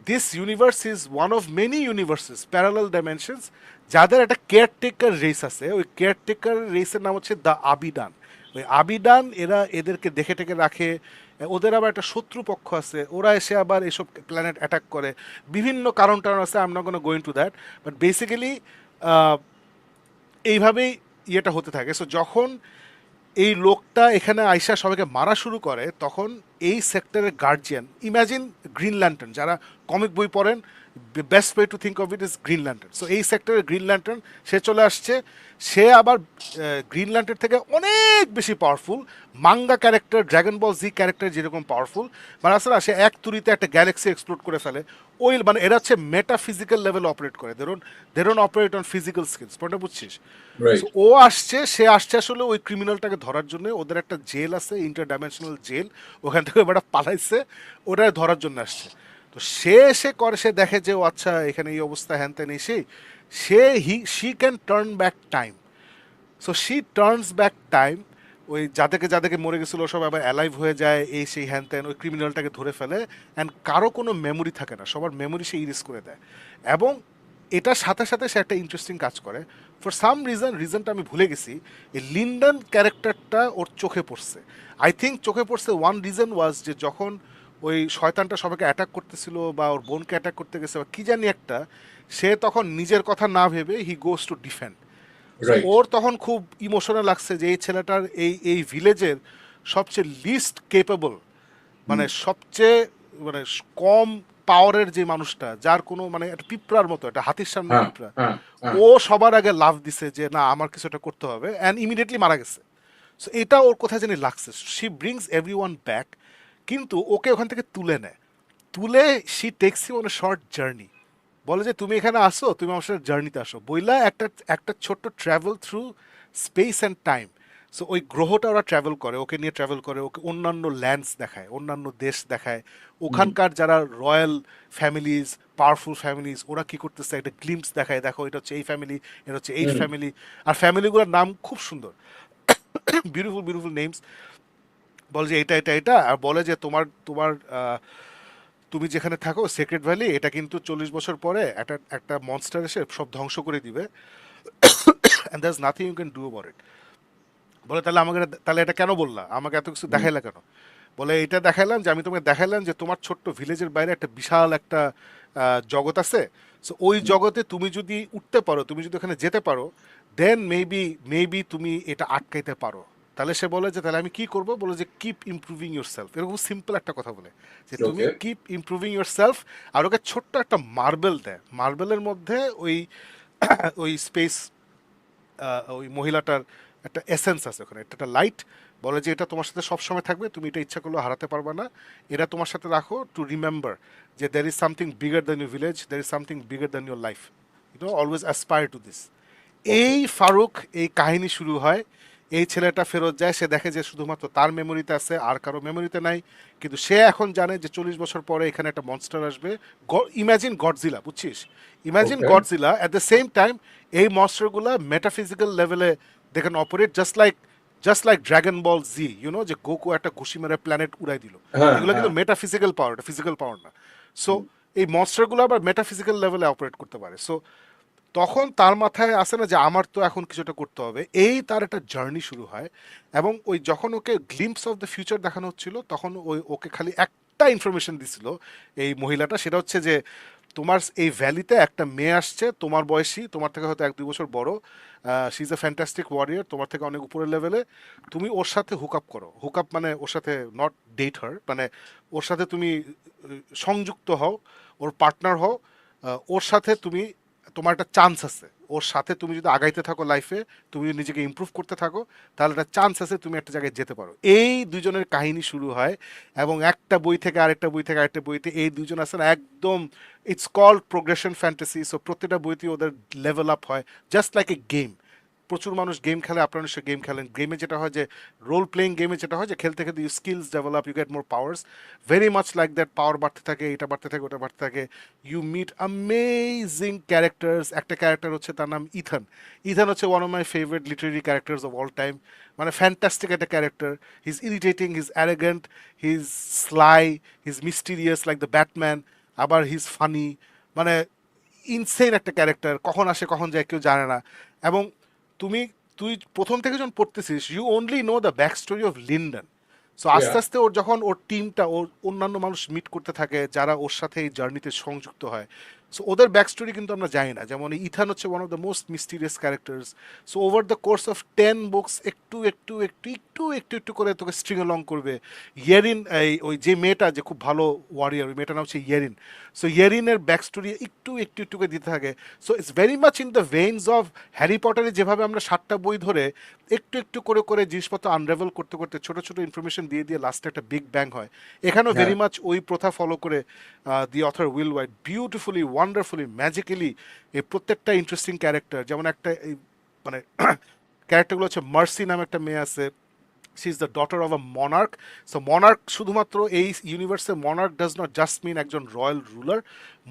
this universe is one of many universes parallel dimensions যাদের একটা কেয়ারটেকার রেস আছে। ওই কেয়ারটেকার রেসের নাম হচ্ছে দ্য আবিডান। ওই আবিডান এরা এদেরকে দেখে টেকে রাখে। ওদের আবার একটা শত্রুপক্ষ আছে, ওরা এসে আবার এসব প্ল্যানেট অ্যাটাক করে। বিভিন্ন কারণ টারণ আছে, I am not gonna going to that, but basically এইভাবেই ইয়েটা হতে থাকে। সো যখন এই লোকটা এখানে আইসা সবাইকে মারা শুরু করে, তখন এই সেক্টরের গার্জিয়ান, ইমাজিন গ্রিন ল্যান্টার্ন, যারা কমিক বই পড়েন, best way to think of it is green lantern. So এই সেক্টরের গ্রিন ল্যান্টার্ন সে চলে আসছে। সে আবার গ্রিন ল্যান্টার্ন থেকে অনেক বেশি পাওয়ারফুল। মাঙ্গা ক্যারেক্টার, ড্র্যাগন বল জি ক্যারেক্টার যেরকম পাওয়ারফুল, মানে আসলে সে এক তুরিতে একটা গ্যালাক্সি এক্সপ্লোর করে ফেলে। ওই মানে এরা হচ্ছে মেটাফিজিক্যাল লেভেল অপারেট করে, they don't operate on physical skills. পয়েন্টটা বুঝছিস? So right. ও আসছে, সে আসছে আসলে ওই ক্রিমিনালটাকে ধরার জন্য। ওদের একটা জেল আছে, ইন্টার ডাইমেনশনাল জেল, ওখান থেকে ওটা পালাইছে, ওটা ধরার জন্য আসছে। তো সে এসে করে, সে দেখে যে ও আচ্ছা এখানে এই অবস্থা, হ্যান ত্যান, এসে she can turn back time. So she turns back time. ওই যাদেরকে যাদেরকে মরে গেছিলো সব আবার অ্যালাইভ হয়ে যায়, এই সেই হ্যান ত্যান, ওই ক্রিমিনালটাকে ধরে ফেলে। অ্যান্ড কারো কোনো মেমোরি থাকে না, সবার মেমোরি সে ইরেজ করে দেয়। এবং এটার সাথে সাথে সে একটা ইন্টারেস্টিং কাজ করে। ফর সাম রিজনটা আমি ভুলে গেছি, এই লিন্ডন ক্যারেক্টারটা ওর চোখে পড়ছে। আই থিঙ্ক চোখে পড়ছে, ওয়ান রিজন ওয়াজ যে যখন ওই শয়তানটা সবাইকে অ্যাটাক করতেছিল বা ওর বোনকে অ্যাটাক করতে গেছে বা কী জানি একটা, সে তখন নিজের কথা না ভেবে he goes to defend. So right. ওর তখন খুব ইমোশনাল লাগছে যে এই ছেলেটার এই ভিলেজের সবচেয়ে লিস্ট কেপেবল, মানে সবচেয়ে মানে কম পাওয়ারের যে মানুষটা, যার কোনো মানে একটা পিঁপড়ার মতো, একটা হাতির সামনে হ্যাঁ, পিঁপড়া, হ্যাঁ, হ্যাঁ। ও সবার আগে লাভ দিছে যে না আমার কিছু একটা করতে হবে, অ্যান্ড ইমিডিয়েটলি মারা গেছে। সো এটা ওর কোথায় জানি লাগছে, she brings everyone back. কিন্তু ওকে ওখান থেকে তুলে নেয়, তুলে she takes you on a short journey. বলে যে তুমি এখানে আসো, তুমি আমার সাথে জার্নিতে আসো, বইলা একটা একটা ছোট্ট travel through space and time. So ওই গ্রহটা ওরা ট্রাভেল করে, ওকে নিয়ে ট্রাভেল করে, ওকে অন্যান্য ল্যান্ডস দেখায়, অন্যান্য দেশ দেখায়, হুম, ওখানকার যারা রয়্যাল ফ্যামিলিজ, পাওয়ারফুল ফ্যামিলিজ, ওরা কি করতেছে একটা গ্লিমস দেখায়, দেখো এটা হচ্ছে এই ফ্যামিলি, এটা হচ্ছে এই হুম। ফ্যামিলি। আর ফ্যামিলিগুলোর নাম খুব সুন্দর, বিউটিফুল বিউটিফুল নেমস। বলে যে এটা এটা এটা, আর বলে যে তোমার তোমার তুমি যেখানে থাকো সেক্রেট ভ্যালি, এটা কিন্তু 40 বছর পরে একটা একটা মনস্টার এসে সব ধ্বংস করে দিবে, and there is nothing you can do about it. বলে তাহলে আমাকে তাহলে এটা কেন বললা, আমাকে এত কিছু হুম। দেখাইলা কেন? বলে এটা দেখাইলাম যে আমি তোমাকে দেখাইলাম যে তোমার ছোট্ট ভিলেজের বাইরে একটা বিশাল একটা জগৎ আছে। সো ওই জগতে তুমি যদি উঠতে পারো, তুমি যদি ওখানে যেতে পারো, দেন মেবি তুমি এটা আটকাইতে পারো। তাহলে সে বলে যে তাহলে আমি কি করবো? বলে যে কিপ ইমপ্রুভিং ইউর সেলফ। এরকম সিম্পল একটা কথা বলে যে তুমি ওকে। Keep improving yourself. আর ওকে ছোট্ট একটা মার্বেল দেয়, মার্বেলের মধ্যে ওই ওই স্পেস, ওই মহিলাটার একটা এসেন্স আছে ওখানে, একটা লাইট। বলে যে এটা তোমার সাথে সবসময় থাকবে, তুমি এটা ইচ্ছা করলেও হারাতে পারবে না। এটা তোমার সাথে রাখো টু রিমেম্বার যে there is something bigger than your village, there is something bigger than your life, always aspire to this. Okay. এই ফারুক, এই কাহিনী শুরু হয়। এই ছেলেটা ফেরত যায়, সে দেখে যে শুধুমাত্র তার মেমোরিতে আছে, আর কারো মেমোরিতে নাই। কিন্তু সে এখন জানে যে 40 বছর পরে এখানে একটা মনস্টার আসবে। ইমাজিন গডজিলা, বুঝছিস? Imagine okay. Godzilla. At the same time এই মনস্টারগুলা মেটাফিজিক্যাল লেভেলে they can operate just like Dragon Ball Z, যে গোকু একটা ঘুষি মেরে প্ল্যানেট উড়াই দিল। হ্যাঁ, এগুলো হ্যাঁ। কিন্তু মেটাফিজিক্যাল পাওয়ার, এটা ফিজিক্যাল পাওয়ার না। সো এই মনস্টারগুলো আবার মেটাফিজিক্যাল লেভেলে অপারেট করতে পারে। সো তখন তার মাথায় আসে না যে আমার তো এখন কিছুটা করতে হবে, এই তার একটা জার্নি শুরু হয়। এবং ওই যখন ওকে গ্লিম্পস অফ দ্য ফিউচার দেখানো হচ্ছিল, তখন ওকে খালি একটা ইনফরমেশন দিছিল এই মহিলাটা, সেটা হচ্ছে যে তোমার এই ভ্যালিতে একটা মেয়ে আসছে তোমার বয়সী, তোমার থেকে হয়তো 1-2 বছর বড়, she is a fantastic warrior, তোমার থেকে অনেক উপরের লেভেলে। তুমি ওর সাথে হুক আপ করো, হুক আপ মানে ওর সাথে নট ডেট হার, মানে ওর সাথে তুমি সংযুক্ত হও, ওর পার্টনার হও। ওর সাথে তুমি, তোমার একটা চান্স আছে, ওর সাথে তুমি যদি আগাইতে থাকো লাইফে, তুমি যদি নিজেকে ইমপ্রুভ করতে থাকো, তাহলে একটা চান্স আছে তুমি একটা জায়গায় যেতে পারো। এই দুজনের কাহিনী শুরু হয়। এবং একটা বই থেকে আরেকটা বই থেকে আরেকটা বইতে এই দুজন আছে না একদম, it's called progression fantasy. So প্রত্যেকটা বইতে ওদের লেভেল আপ হয়, জাস্ট লাইক এ গেম। প্রচুর মানুষ গেম খেলে, আপনারা নিশ্চয়ই গেম খেলেন। গেমে যেটা হয় যে রোল প্লেইং গেমে যেটা হয় যে খেলতে খেলতে you skills develop, you get more powers, very much like that. Power বাড়তে থাকে, এটা বাড়তে থাকে, ওটা বাড়তে থাকে, ইউ মিট অ্যামেজিং ক্যারেক্টার্স। একটা ক্যারেক্টার হচ্ছে তার নাম ইথান। ইথান হচ্ছে one of my favourite literary characters of all time. মানে ফ্যান্টাস্টিক একটা character. He is irritating, he is arrogant, he is sly, he is mysterious like the Batman, আবার he is funny. মানে insane একটা character, কখন আসে কখন যায় কেউ জানে না। এবং তুমি তুই প্রথম থেকে যখন পড়তেছিস, you only know the back story of Lindon. So আস্তে Yeah. আস্তে ওর যখন ওর টিমটা, ওর অন্যান্য মানুষ মিট করতে থাকে যারা ওর সাথে এই জার্নিতে সংযুক্ত হয়, সো ওদের ব্যাক স্টোরি কিন্তু আমরা জানি না। যেমন ইথান হচ্ছে one of the most mysterious characters. So over the course of 10 books একটু একটু একটু একটু একটু একটু করে তোকে স্ট্রিং অলং করবে। ইয়েরিন, এই ওই যে মেয়েটা যে খুব ভালো ওয়ারিয়ার, ওই মেয়েটার নাম হচ্ছে ইয়েরিন। সো ইয়েরিনের ব্যাক স্টোরি একটু একটু একটু করে দিতে থাকে। So it's very much in the veins of Harry পটারে, যেভাবে আমরা 7টা বই ধরে একটু একটু করে করে জিনিসপত্র আনরেভেল করতে করতে ছোট ছোট ইনফরমেশন দিয়ে দিয়ে লাস্টে একটা বিগ ব্যাং হয়। এখানেও ভেরি হ্যাঁ। মাচ ওই প্রথা ফলো করে the author Will Wight beautifully, wonderfully, magically এই প্রত্যেকটা ইন্টারেস্টিং ক্যারেক্টার। যেমন একটা এই মানে ক্যারেক্টারগুলো হচ্ছে মার্সি নামে একটা মেয়ে আছে, she is the daughter of a monarch. So monarch শুধুমাত্র এই ইউনিভার্সে monarch does not just mean একজন royal ruler.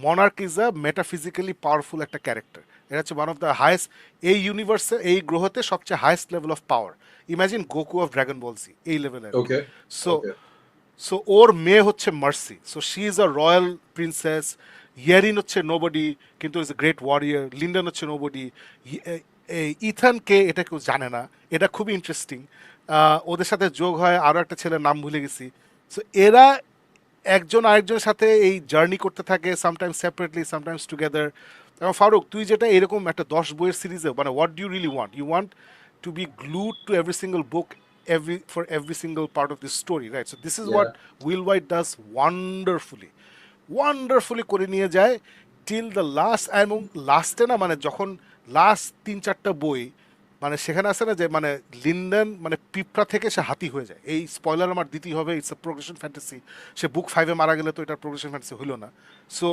Monarch is a metaphysically powerful একটা ক্যারেক্টার। এটা হচ্ছে ওয়ান অফ দ্য হায়েস্ট, এই ইউনিভার্সে এই গ্রহতে সবচেয়ে highest level of power. Imagine Goku of Dragon Ball see, এই লেভেলের। ওকে। So okay. সো ওর মেয়ে হচ্ছে Mercy. So she is a royal princess. Yerin হচ্ছে নোবডি কিন্তু is a great warrior. Lindon হচ্ছে নোবডি। ইথান কে এটা কেউ জানে না। এটা খুবই ইন্টারেস্টিং। ওদের সাথে যোগ হয় আরও একটা ছেলের নাম ভুলে গেছি। সো এরা একজন আরেকজনের সাথে এই জার্নি করতে থাকে, সামটাইমস সেপারেটলি, সামটাইমস টুগেদার। এবং ফারুক, তুই যেটা এরকম একটা 10 বইয়ের সিরিজে, মানে what do you really want? You want to be glued to every single book, every single part of this story, right? So this is what Yeah. Will White does wonderfully করে নিয়ে যায় টিল দ্য লাস্ট। এবং লাস্টে না, মানে যখন last 3-4টা বই, মানে সেখানে আছে না যে মানে লিন্ডন মানে পিঁপড়া থেকে সে হাতি হয়ে যায়। এই স্পয়লার আমার দিতেই হবে, ইটস এ প্রোগ্রেশন ফ্যান্টাসি। সে বুক 5-এ মারা গেলে তো এটার প্রোগ্রেশন ফ্যান্টাসি হইল না। সো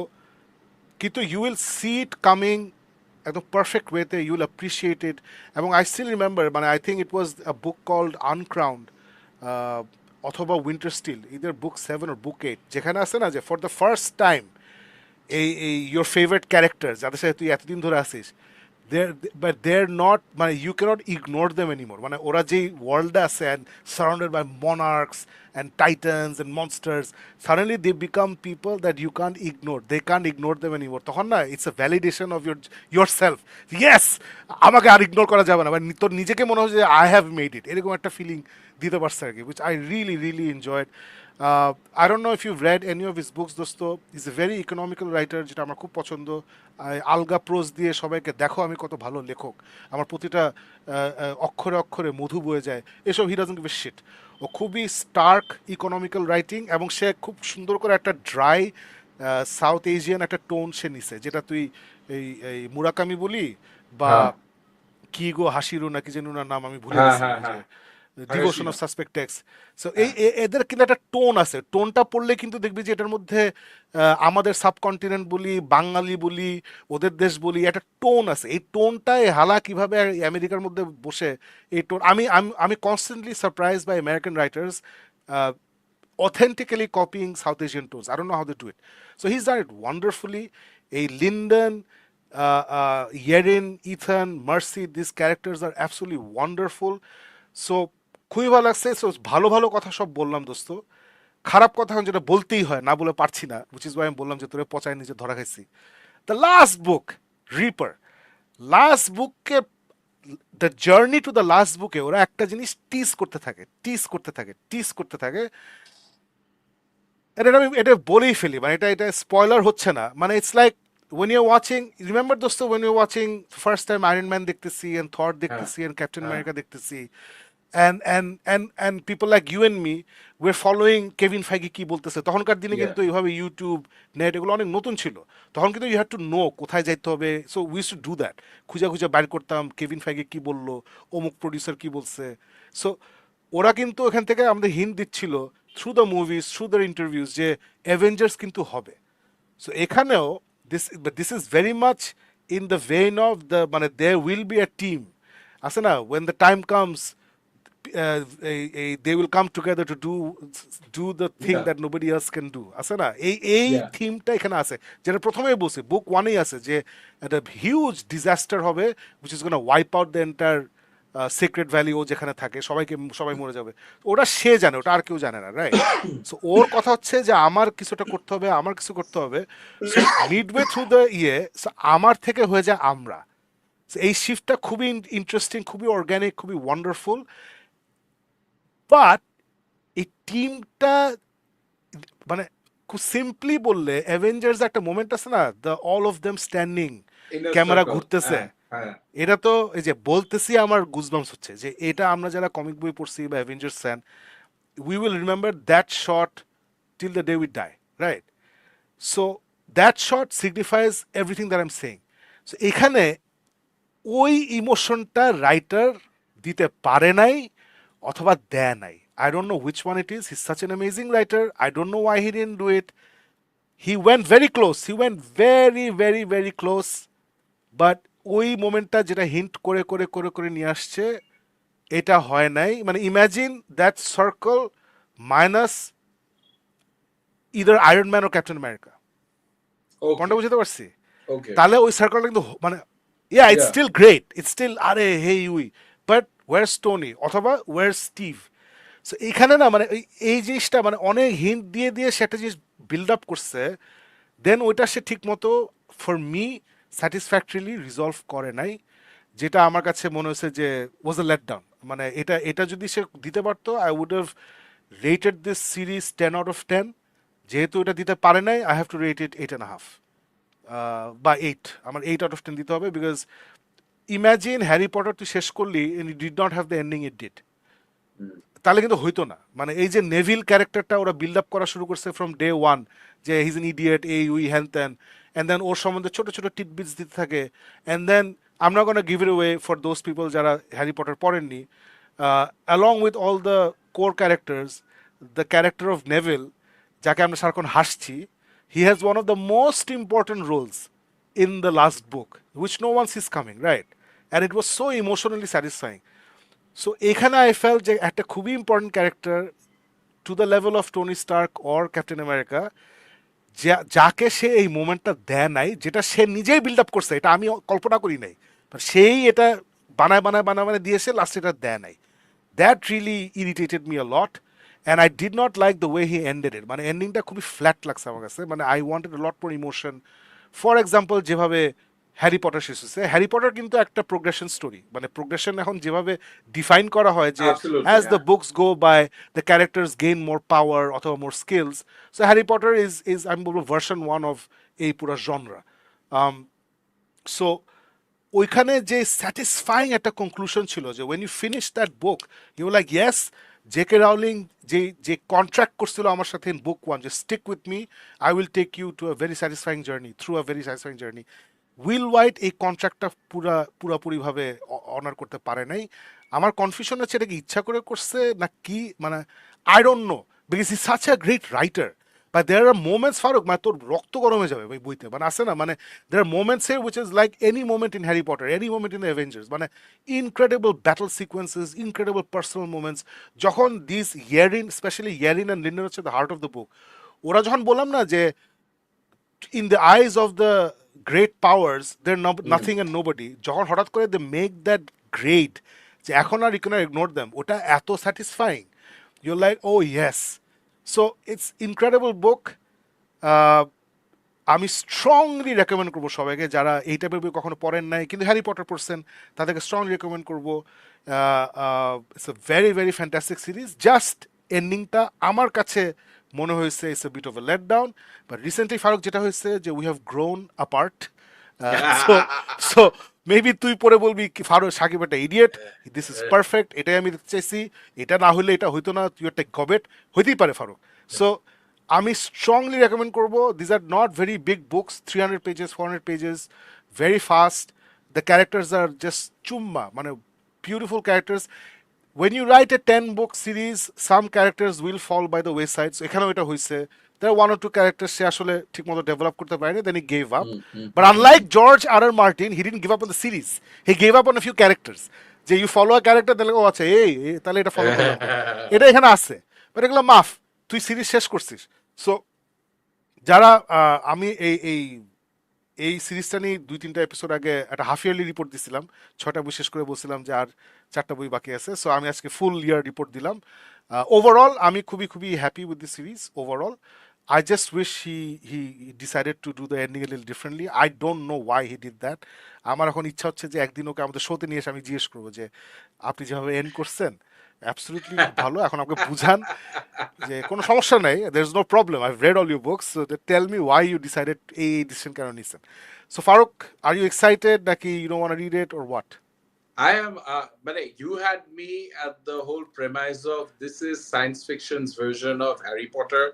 কিন্তু you will see it coming একদম পারফেক্ট ওয়েতে, ইউ উইল অ্যাপ্রিসিয়েট ইট। এবং আই স্টিল রিমেম্বার, মানে I think it was a book called Uncrowned অথবা Wintersteel, either book 7 or book 8, যেখানে আছে না যে ফর দ্য ফার্স্ট টাইম এই ইয়োর ফেভারিট ক্যারেক্টার যাদের সাথে তুই এতদিন ধরে আসিস, they're not, মানে you can't ignore them anymore. মানে ওরা যেই ওয়ার্ল্ডে আছে and surrounded by monarchs and titans and monsters, suddenly they become people that you can't ignore, they can't ignore them anymore. তখন না it's a validation of yourself. Yes, আমাকে আর ignore করা যাবে না, মানে তোর নিজেকে মনে হচ্ছে যে আই হ্যাভ মেড ইট, এরকম একটা ফিলিং দিতে পারছে আর কি, which I really enjoyed. I don't know if you've read any of his books, দোস্ত। Is a very economical writer, যেটা আমার খুব পছন্দ। আলগা প্রোজ দিয়ে সবাইকে দেখো আমি কত ভালো লেখক, আমার প্রতিটা অক্ষরে অক্ষরে মধু বয়ে যায়, এসব he doesn't give a shit. ও খুবই স্টার্ক ইকোনমিক্যাল রাইটিং, এবং সে খুব সুন্দর করে একটা ড্রাই সাউথ এশিয়ান একটা টোন সে নিছে, যেটা তুই এই এই মুরাকামি বলি, বা হ্যাঁ। কি গো হাসিরো নাকি যেন ওনার নাম আমি ভুলে হ্যাঁ, গেছি, হ্যাঁ, ওই যে হ্যাঁ। ডিভোশন হাগাশিমা। অফ সাসপেক্ট টেক্স। সো এই হ্যাঁ। এদের কিন্তু একটা টোন আছে, টোনটা পড়লে কিন্তু দেখবি যে এটার মধ্যে আমাদের সাবকন্টিনেন্ট বলি, বাঙালি বলি, ওদের দেশ বলি, একটা টোন আছে। এই টোনটাই হালা কিভাবে আমেরিকার মধ্যে বসে এই টোন, আমি আমি আমি constantly surprise by American writers authentically copying South Asian tones. I don't know how they do it. So he's done it wonderfully. A Lyndon, Yerin, Ethan, Mercy, these characters are absolutely wonderful. So খুবই ভালো লাগছে। So ভালো ভালো কথা সব বললাম দোস্ত, খারাপ কথা এখন যেটা বলতেই হয়, না বলে পারছি না, উইচ ইজ ওয়াই আমি বললাম যে তোরে পচায় নিজে ধরা খাইছি। The last book, Reaper, last বুককে, the journey to the last বুকে ওরা একটা জিনিস টিস করতে থাকে। এটা আমি এটা বলেই ফেলি, মানে এটা এটা স্পয়লার হচ্ছে না, মানে it's like when you're watching, remember দোস্ত, when you're watching first time Iron Man দেখতেছি and Thor হ্যাঁ। দেখতেছি and Captain হ্যাঁ। America দেখতেছি, and people like you and me, we're following Kevin Feige কি বলতেছে। তখনকার দিনে Yeah. কিন্তু এইভাবে ইউটিউব, নেট এগুলো অনেক নতুন ছিল। তখন কিন্তু ইউ হ্যাড টু নো কোথায় যাইতে হবে। So we use to do that, খুঁজে খুঁজে বাইর করতাম কেভিন ফাইগি কি বললো, অমুক প্রডিউসার কি বলছে। সো ওরা কিন্তু এখান থেকে আমাদের হিন্ট দিচ্ছিল through the movies, through the interviews, যে অ্যাভেঞ্জার্স কিন্তু হবে। সো এখানেও this is very much in the vein of the, মানে there will be a team. আছে না, when the time comes they will come together to do the thing Yeah, that nobody else can do, আছে না, এই yeah. থিমটা এখানে আছে, যেটা প্রথমেই বলছি বুক ওয়ানেই আছে যে একটা হিউজ ডিজাস্টার হবে which is gonna wipe out the entire secret valley, ও যেখানে থাকে সবাই মরে যাবে, ওটা সে জানে, ওটা আর কেউ জানে না, রাইট? সো ওর কথা হচ্ছে যে আমার কিছুটা করতে হবে, আমার কিছু করতে হবে। So midway through the so আমার থেকে হয়ে যায় আমরা। So এই শিফটটা খুবই ইন্টারেস্টিং, খুবই অর্গানিক, খুবই ওয়ান্ডারফুল। বাট এই টিমটা মানে খুব সিম্পলি বললে অ্যাভেঞ্জার্স একটা মোমেন্ট আছে না, the all of them standing, Inner camera circle. ঘুরতেছে, হ্যাঁ। এটা তো এই যে বলতেছি আমার গুজবাম্স হচ্ছে যে এটা আমরা যারা কমিক বই পড়ছি বা Avengers fan, we will remember that shot till the day we die, right? So that shot signifies everything that I'm saying. So এখানে ওই ইমোশনটা রাইটার দিতে পারে নাই অথবা দেয় নাই। I don't know which one it is. He's such an amazing writer. I don't know why he didn't do it. He went very close. He went very, very, very close. But ওই মোমেন্টটা যেটা hint করে করে করে করে নিয়ে আসছে, এটা হয় নাই। মানে imagine that circle minus either Iron Man ও ক্যাপ্টেন আমেরিকা। কোনটা Okay. বুঝতে পারছি? Okay. তাহলে ওই সার্কেলটা কিন্তু মানে it's Yeah. Still great, it's still আরে hey we, but was Tony অথবা ওয়ার্স স্টিভ? সো এখানে না মানে এই জিনিসটা মানে অনেক হিন্ট দিয়ে দিয়ে সে একটা জিনিস বিল্ড আপ করছে, দেন ওইটা সে ঠিক মতো ফর মি স্যাটিসফ্যাক্টরিলি রিজলভ করে নাই, যেটা আমার কাছে মনে হয়েছে যে ওয়াজ এ লেট ডাউন। মানে এটা এটা যদি সে দিতে পারতো, I would have rated this series 10/10। যেহেতু এটা দিতে পারে নাই, I have to rate it 8.5 বা 8। আমার 8/10 দিতে হবে, বিকজ ইম্যাজিন হ্যারি পটার তুই শেষ করলি and it did not have the ending it did, তাহলে কিন্তু হইতো না। মানে এই যে নেভিল ক্যারেক্টারটা ওরা বিল্ড আপ করা শুরু করছে ফ্রম ডে ওয়ান, যে হিজ এন ইডিয়েট, এই উই হ্যান ত্যান, অ্যান্ড দেন ওর সম্বন্ধে ছোট ছোট টিটবিটস দিতে থাকে, অ্যান্ড দেন আমরা gonna give it way for those people যারা হ্যারি পটার পড়েননি, along with all the core characters, the character of Neville, যাকে আমরা সারাক্ষণ হাসছি, he has one of the most important roles in the last book, which no one sees coming, right? And it was so emotionally satisfying. So এখানে I felt যে একটা খুবই important character to the level of Tony Stark or captain America, যাকে সে এই মোমেন্টটা দেয় নাই, যেটা সে নিজেই বিল্ড আপ করছে, এটা আমি কল্পনা করি নাই, সেই এটা বানায় বানায় বানায় বানায় দিয়েছে, লাস্টে এটা দেয় নাই। That really irritated me a lot, and I did not like the way he ended it. মানে এন্ডিংটা খুবই ফ্ল্যাট লাগছে আমার কাছে। মানে I wanted a lot more emotion. For example, যেভাবে হ্যারি পটার শেষ হয়েছে, হ্যারি পটার কিন্তু একটা প্রোগ্রেশন স্টোরি, মানে প্রোগ্রেশন এখন যেভাবে ডিফাইন করা হয় যে Absolutely. As the Yeah. Books go by the characters gain more power অথবা more skills. So Harry Potter is আমি বলবো ভার্সন ওয়ান অফ এই পুরো জনরা। সো ওইখানে যে স্যাটিসফাইং একটা কনক্লুশন ছিল, যে when you finish that book you like yes, J K Rowling যে যে কন্ট্রাক্ট করছিল আমার সাথে ইন বুক ওয়ান, যে stick with me, I will take you to a very satisfying journey, through a very satisfying journey. Will Wight এই কন্ট্রাক্টটা পুরাপুরিভাবে honour করতে পারে নাই। আমার কনফিউশন হচ্ছে এটা কি ইচ্ছা করে করছে না কি, মানে I don't no, because he such a great writer. But there are moments, Farooq, মানে তোর রক্ত গরম হয়ে যাবে ওই বইতে, মানে আছে না, মানে there are moments here which is like any moment in Harry Potter, any moment in the Avengers, মানে incredible battle sequences, incredible personal moments, যখন these Yerin, especially Yerin and Linden হচ্ছে the heart of the book, ওরা যখন বললাম না যে in the eyes of the great powers they're nothing and nobody, যখন হঠাৎ করে they make that great, যে এখন আর you cannot ignore them, ওটা এত satisfying, you're like oh yes. So it's incredible book. আমি স্ট্রংলি রেকমেন্ড করবো সবাইকে, যারা এই টাইপের বই কখনো পড়েন নাই কিন্তু হ্যারি পটার পড়ছেন, তাদেরকে স্ট্রংলি রেকমেন্ড করবো। It's a very very fantastic series. Just এন্ডিংটা আমার কাছে মনে হয়েছে it's a bit of a let down. But recently Farooq যেটা হয়েছে যে we have grown apart, so so maybe তুই পরে বলবি ফারুক সাকিব একটা ইডিয়েট, দিস ইজ পারফেক্ট, এটাই আমি দেখতে চাইছি, এটা না হলে এটা হইতো না, তুই একটা গবেট, হইতেই পারে ফারুক। সো আমি স্ট্রংলি রেকমেন্ড করবো। This are not very big books, 300 pages 400 pages, very fast, the characters are just চুম্মা, মানে beautiful characters. when you write a 10-book series, some characters will fall by the wayside. So এখানেও এটা হয়েছে, there are one or two characters সে আসলে ঠিকমতো develop করতে পারেনি, then he gave up. But unlike George R. R. Martin, he didn't give up on the series, he gave up on a few characters. যে you follow a character, তাহলে ও আচ্ছা তাহলে এটা follow করলাম না, এটা এখানে আছে, বাট এগুলো মাফ, তুই সিরিজ শেষ করছিস। সো যারা আমি এই এই সিরিজটা নিয়ে 2-3টা এপিসোড আগে একটা হাফ ইয়ারলি রিপোর্ট দিছিলাম, 6টা বই শেষ করে বলছিলাম যে আর 4টা বই বাকি আছে। সো আমি আজকে ফুল ইয়ার রিপোর্ট দিলাম। ওভারঅল আমি খুবই খুবই happy with the series overall. I just wish he decided to do the ending a little differently. I don't know why he did that. আমার এখন ইচ্ছা হচ্ছে যে একদিন ওকে আমাদের শোতে নিয়ে এসে আমি জিজ্ঞেস করবো যে আপনি যেভাবে এন্ড করছেন অ্যাবসলিউটলি খুব ভালো, এখন আমাকে বুঝান যে কোনো সমস্যা নেই, there is no problem, I read all your books, so tell me why you decided এই ডিসিশন কেন নিছেন। So Farooq, are you excited নাকি you don't want to read it or what? I am, but you had me at the whole premise of this is science fiction's version of Harry Potter.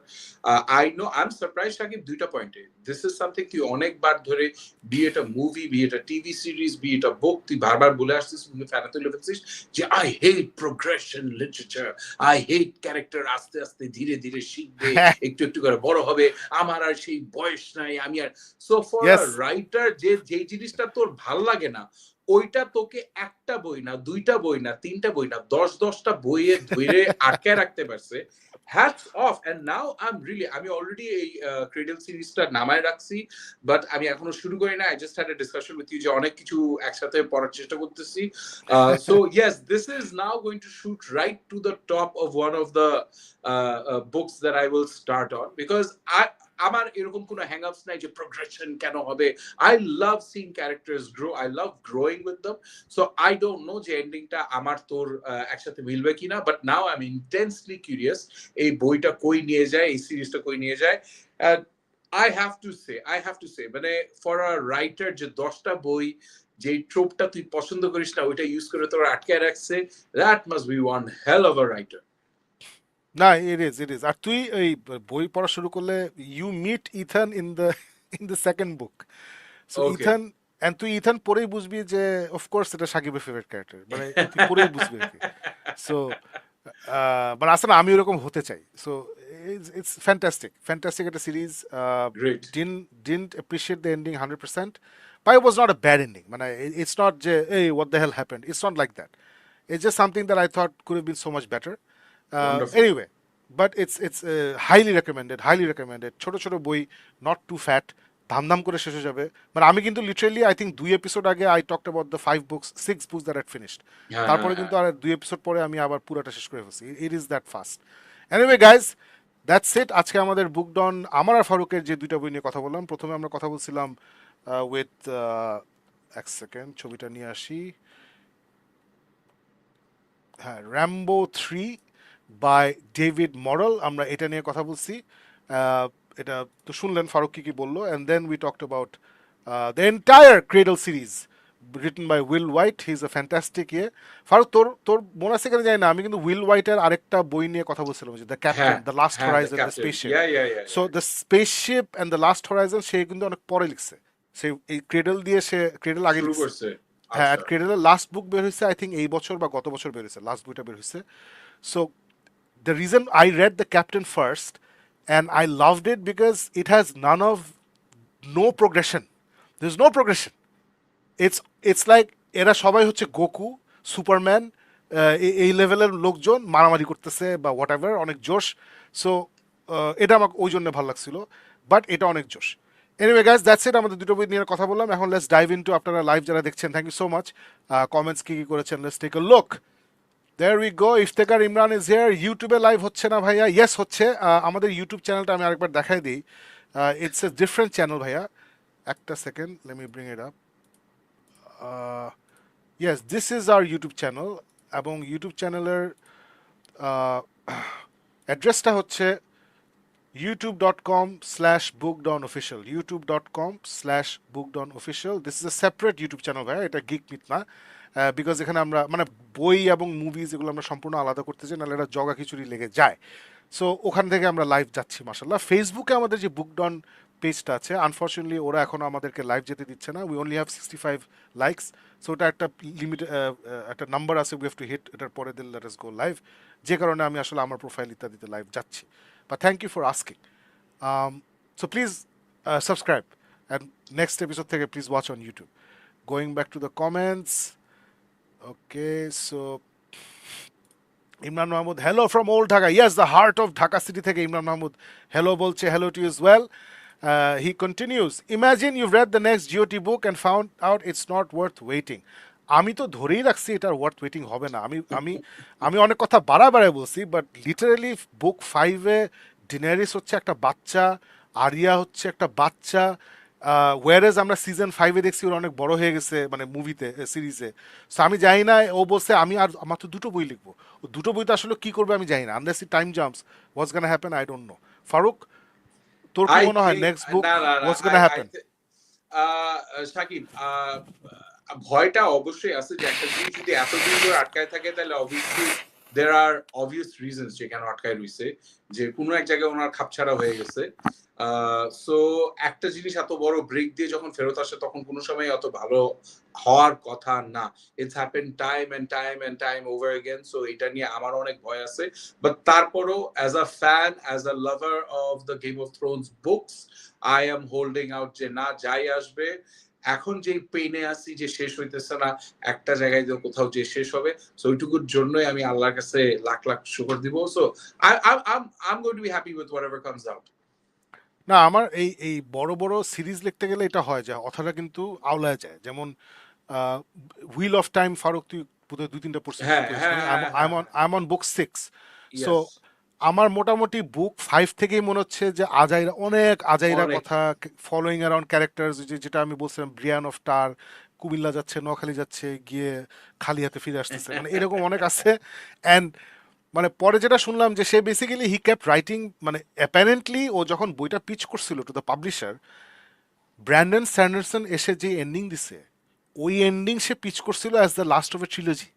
I know I'm surprised, Shakib, দুইটা পয়েন্টে। This is something তুই অনেকবার ধরে, be it a movie, be it a TV series, be it a book, তুই বারবার বলে আসছিস, ফ্যানে তুলে ফেলছিস যে I hate progression literature, I hate character আস্তে আস্তে ধীরে ধীরে শিখবে, একটু একটু করে বড় হবে, আমার আর সেই বয়স নাই, আমি আর। সো ফর আ রাইটার যে জিনিসটা তোর ভাল লাগে না, ওইটা তোকে একটা বই না, দুইটা বই না, তিনটা বই না, 10-10টা বইয়ে ধরে আটকে রাখতে পারছে। Hats off. এন্ড নাও আমি অলরেডি এই ক্রেডল সিরিজটা নামায় রাখছি, বাট আমি এখনো শুরু করি না। I just had a discussion with you যে অনেক কিছু একসাথে পড়ার চেষ্টা করতেছি। So yes, this is now going to shoot right to the top of one of the books that I will start on, because আমার এরকম কোনো হ্যাংআপস নাই যে প্রোগ্রেশন কেন হবে। I love seeing characters grow, I love growing with them. So I don't know যে এন্ডিংটা আমার তোর একসাথে মিলবে কিনা, but now I am intensely curious এই বইটা কই নিয়ে যায়, এই সিরিজটা কই নিয়ে যায়। আই হ্যাভ টু সে মানে ফর আ রাইটার যে 10টা বই যে ট্রোপটা তুই পছন্দ করিস না ওইটা ইউজ করে তোর আটকে রাখছে, that must be one hell of a writer. না, ইট ইজ। আর তুই এই বই পড়া শুরু করলে you meet Ethan in the second book. So okay. Ethan, and তুই ইথান পড়েই বুঝবি যে অফকোর্স এটা সাকিবের ফেভারিট ক্যারেক্টার, মানে তুই পড়েই বুঝবি আর কি। সো মানে আসলে আমি ওরকম হতে চাই। সো ইটস ফ্যান্টাস্টিক, ফ্যান্টাস্টিক একটা series. Great. Didn't appreciate the ending 100%, but it was not a bad ending, মানে ইটস নট যে এই what the hell happened, it's not like that. It's just something that I thought could have been so much better. Wonderful. Anyway, but it's highly recommended, highly recommended. ছোট ছোট বই, not too fat, ধামধাম করে শেষ হয়ে যাবে। মানে আমি কিন্তু লিটারেলি আই থিঙ্ক 2 এপিসোড আগে I talked about the 6 books that I'd finished. হ্যাঁ হ্যাঁ তারপরে কিন্তু হ্যাঁ। আর 2 এপিসোড পরে আমি আবার পুরাটা শেষ করে ফেলছি। It is that fast. Anyway guys, that's ইট। আজকে আমাদের বুক ডন, আমার আর ফারুকের যে 2টা বই নিয়ে কথা বললাম। প্রথমে আমরা কথা বলছিলাম উইথ, এক সেকেন্ড ছবিটা নিয়ে আসি, হ্যাঁ, র্যাম্বো 3 বাই ডেভিড মরেল, আমরা এটা নিয়ে কথা বলছি। এটা তো শুনলেন ফারুক কি কি বললো, and then we talked about the entire Cradle series written by Will Wight. He is a fantastic ইয়ে। ফারুক, তোর তোর মনে আছে কেন জানি না, আমি কিন্তু উইল হোয়াইটের আরেকটা বই নিয়ে কথা বলছিলাম, যে দ্য ক্যাপ্টেন, হ্যাঁ দ্য লাস্ট হ্যাঁ, the horizon, the captain, spaceship. Yeah yeah yeah so yeah. The spaceship and the last horizon সে কিন্তু অনেক পরে লিখছে। সে এই ক্রেডল দিয়ে, সে ক্রেডল আগে শুরু লিখছে। করছে। হ্যাঁ, আচ্ছা। ক্রেডলের লাস্ট বুক বের হয়েছে আই থিঙ্ক এই বছর বা গত বছর বের হয়েছে, লাস্ট বইটা বের হয়েছে। So the reason I read the Captain first and I loved it because it has no progression. There's no progression. It's like এরা সবাই হচ্ছে গোকু, সুপারম্যান, এই লেভেলের লোকজন মারামারি করতেছে বা হোয়াট এভার, অনেক জোশ। সো এটা আমাকে ওই জন্য ভালো লাগছিল, বাট এটা অনেক জোশ। Anyway guys, that's it. আমাদের 2টো বই নিয়ে কথা বললাম। এখন লেটস ডাইভ ইনটু, আপনারা লাইভ যারা দেখছেন, thank you so much. Comments কি কি করেছেন, let's take a look. There we go. Iftekhar Imran is here. ইউটিউবে লাইভ হচ্ছে না ভাইয়া? ইয়েস হচ্ছে। আমাদের ইউটিউব চ্যানেলটা আমি আরেকবার দেখাই দিই। ইটস এ ডিফারেন্ট চ্যানেল ভাইয়া। একটা second, let me bring it up. Yes, this is our YouTube channel, এবং ইউটিউব চ্যানেলের অ্যাড্রেসটা হচ্ছে youtube.com/bookdownofficial, youtube.com/bookdownofficial. This is a separate YouTube channel ভাইয়া, এটা গিক মিট না। বিকজ এখানে আমরা মানে বই এবং মুভিজ এগুলো আমরা সম্পূর্ণ আলাদা করতে চাই, নাহলে এটা জগা খিচুড়ি লেগে যায়। সো ওখান থেকে আমরা লাইভ যাচ্ছি মাসাল্লাহ। ফেসবুকে আমাদের যে বুকডন পেজটা আছে, আনফর্চুনেটলি ওরা এখনও আমাদেরকে লাইভ যেতে দিচ্ছে না। We only have 65 likes. So ওটা একটা লিমিট, একটা নাম্বার আছে, উই হ্যাভ টু হিট, এটার পরে দিল লেট আস গো লাইভ। যে কারণে আমি আসলে আমার প্রোফাইল ইত্যাদিতে লাইভ যাচ্ছি। But thank you for asking. So please subscribe, and next episode থেকে please watch on YouTube. Going back to the comments, Okay, so Imran Mahmood, hello from old Dhaka. Yes, the heart of Dhaka city থেকে Imran Mahmood. Hello bolche, hello to you as well. He continues, imagine you've read the next GOT book and found out it's not worth waiting. আমি তো ধরেই রাখছি এটা worth waiting হবে না। আমি আমি অনেক কথা বাড়ায় বলছি, বাট লিটারালি বুক ফাইভে ডিনারিস হচ্ছে একটা বাচ্চা, আরিয়া হচ্ছে একটা বাচ্চা, ওয়ারেজ আমরা সিজন ফাইভে দেখছি ওরা অনেক বড় হয়ে গেছে, মানে মুভিতে সিরিজে। সো আমি জানি না, ও বলছে আমি আর মাত্র দুটো বই লিখবো, ও দুটো বইতে আসলে কি করবে আমি জানি না, unless time jumps what's gonna happen I don't know. Faruk, তোর কি I মনে হয় think নেক্সট বুক না হোয়াটস গোনা হ্যাপেন? সাকিব, ভয়টা অবশ্যই আছে যে একটা জিনিস যদি এতদিন ধরে আটকায় থাকে তাহলে obviously there are obvious reasons যে কেন আটকায় রইছে, যে কোনো এক জায়গায় ওনার খাপছাড়া হয়ে গেছে। সো একটা জিনিস এত বড় ব্রেক দিয়ে যখন ফেরত আসে তখন কোনো সময় অত ভালো হওয়ার কথা না। It's happen time over again. So এটা নিয়ে আমার অনেক ভয় আছে, বাট তারপরও as a fan, as a lover of the game of Thrones books, I am holding out যে না, যাই আসবে এখন যেই পেইনে আছি যে শেষ হইতেছে না, একটা জায়গায় যে কোথাও যে শেষ হবে, সো ওইটুকুর জন্যই আমি আল্লাহর কাছে লাখ লাখ শুকর দিব। So I'm going to be happy with whatever comes out. না, আমার এই এই বড় বড় সিরিজ লিখতে গেলে এটা হয় যে অথাটা কিন্তু আওলায় যায়, যেমন হুইল অফ টাইম, ফারুক তুই বোধহয় দুই তিনটা পড়ছিস, হ্যাঁ পড়িস হ্যাঁ না? হ্যাঁ হ্যাঁ I M on book six. So yes, আমার মোটামুটি বুক ফাইভ থেকেই মনে হচ্ছে যে আজাইরা, অনেক আজাইরা অনেক কথা, ফলোয়িং অ্যারাউন্ড ক্যারেক্টার, যেটা আমি বলছিলাম, ব্রিয়ান অফ টার কুমিল্লা যাচ্ছে, নোয়াখালী যাচ্ছে, গিয়ে খালি হাতে ফিরে আসতেছে, মানে এরকম অনেক আছে। অ্যান্ড মানে পরে যেটা শুনলাম যে সে বেসিক্যালি হি কেপ্ট রাইটিং, মানে অ্যাপারেন্টলি ও যখন বইটা পিচ করছিল to the publisher, Brandon Sanderson এসে যে এন্ডিং দিছে, ওই এন্ডিং সে পিচ করছিল as the last of a trilogy.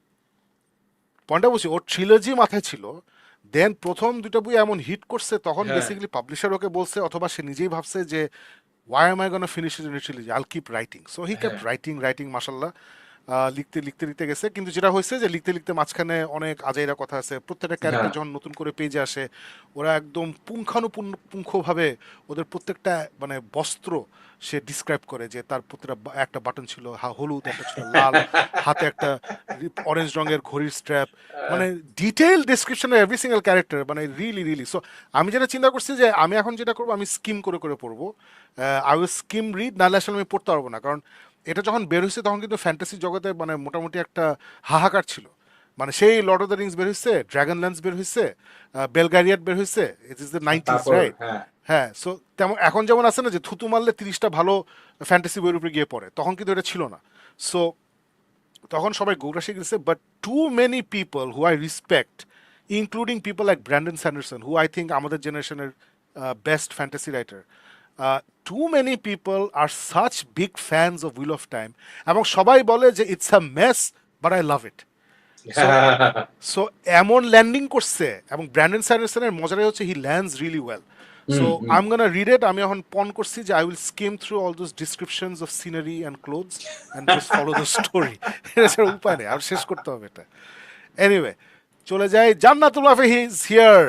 পয়েন্টটা বলছি, ওর ট্রিলজি মাথায় ছিল, দেন প্রথম দুটো বই এমন হিট করছে, তখন হ্যাঁ বেসিক্যালি পাবলিশার ওকে বলছে, অথবা সে নিজেই ভাবছে যে why am I gonna finish it in a trilogy, I'll keep writing. So he kept হ্যাঁ রাইটিং মাশাল্লাহ। লিখতে গেছে, কিন্তু যেটা হয়েছে যে লিখতে মাঝখানে অনেক আজাইরা কথা আছে। প্রত্যেকটা হ্যাঁ ক্যারেক্টার যখন নতুন করে পেজে আসে, ওরা একদম পুঙ্খানুপুঙ্খভাবে ওদের প্রত্যেকটা মানে বস্ত্র সে ডিসক্রাইব করে, যে তার প্রত্যেকটা একটা বাটন ছিল হলুদ, একটা ছিল লাল, হাতে একটা অরেঞ্জ রঙের ঘড়ির স্ট্র্যাপ, মানে detail description of every single character, মানে রিয়েলি। সো আমি যেটা চিন্তা করছি যে আমি এখন যেটা করবো, আমি স্কিম করে পড়বো। আই উইল স্কিম রিড, নাহলে আসলে আমি পড়তে পারবো না, কারণ এটা যখন বের হয়েছে তখন কিন্তু ফ্যান্টাসি জগতে মানে মোটামুটি একটা হাহাকার ছিল। মানে সেই লর্ড অফ দ্য রিংস বের হয়েছে, ড্রাগন ল্যান্ডস বের হয়েছে, বেলগারিয়াট বের হয়েছে, ইট ইজ দ্য নাইনটিজ, তারপর রাইট? হ্যাঁ হ্যাঁ, সো তেমন এখন যেমন আছে না যে থুতু মারলে 30টা ভালো ফ্যান্টাসি বইয়ের উপরে গিয়ে পড়ে, তখন কিন্তু এটা ছিল না। সো তখন সবাই গৌরাশে গেছে, but too many people who I respect, including people like Brandon Sanderson, who I think আমাদের জেনারেশনের best fantasy writer, too many people are such big fans of wheel of Time, এবং সবাই বলে যে it's a mess but I love it. So so এমন landing করছে, এবং Brandon স্যান্ডারসনের মজাটাই হচ্ছে he lands really well. So I am gonna read it. আমি এখন পন করছি যে I will scheme through all those ডিসক্রিপশনস of scenery and clothes and just follow the story. এটা ছাড়া উপায় নেই, আর শেষ করতে হবে এটা। এনিওয়ে, চলে যাই। জান্নাতুল মাফি is here.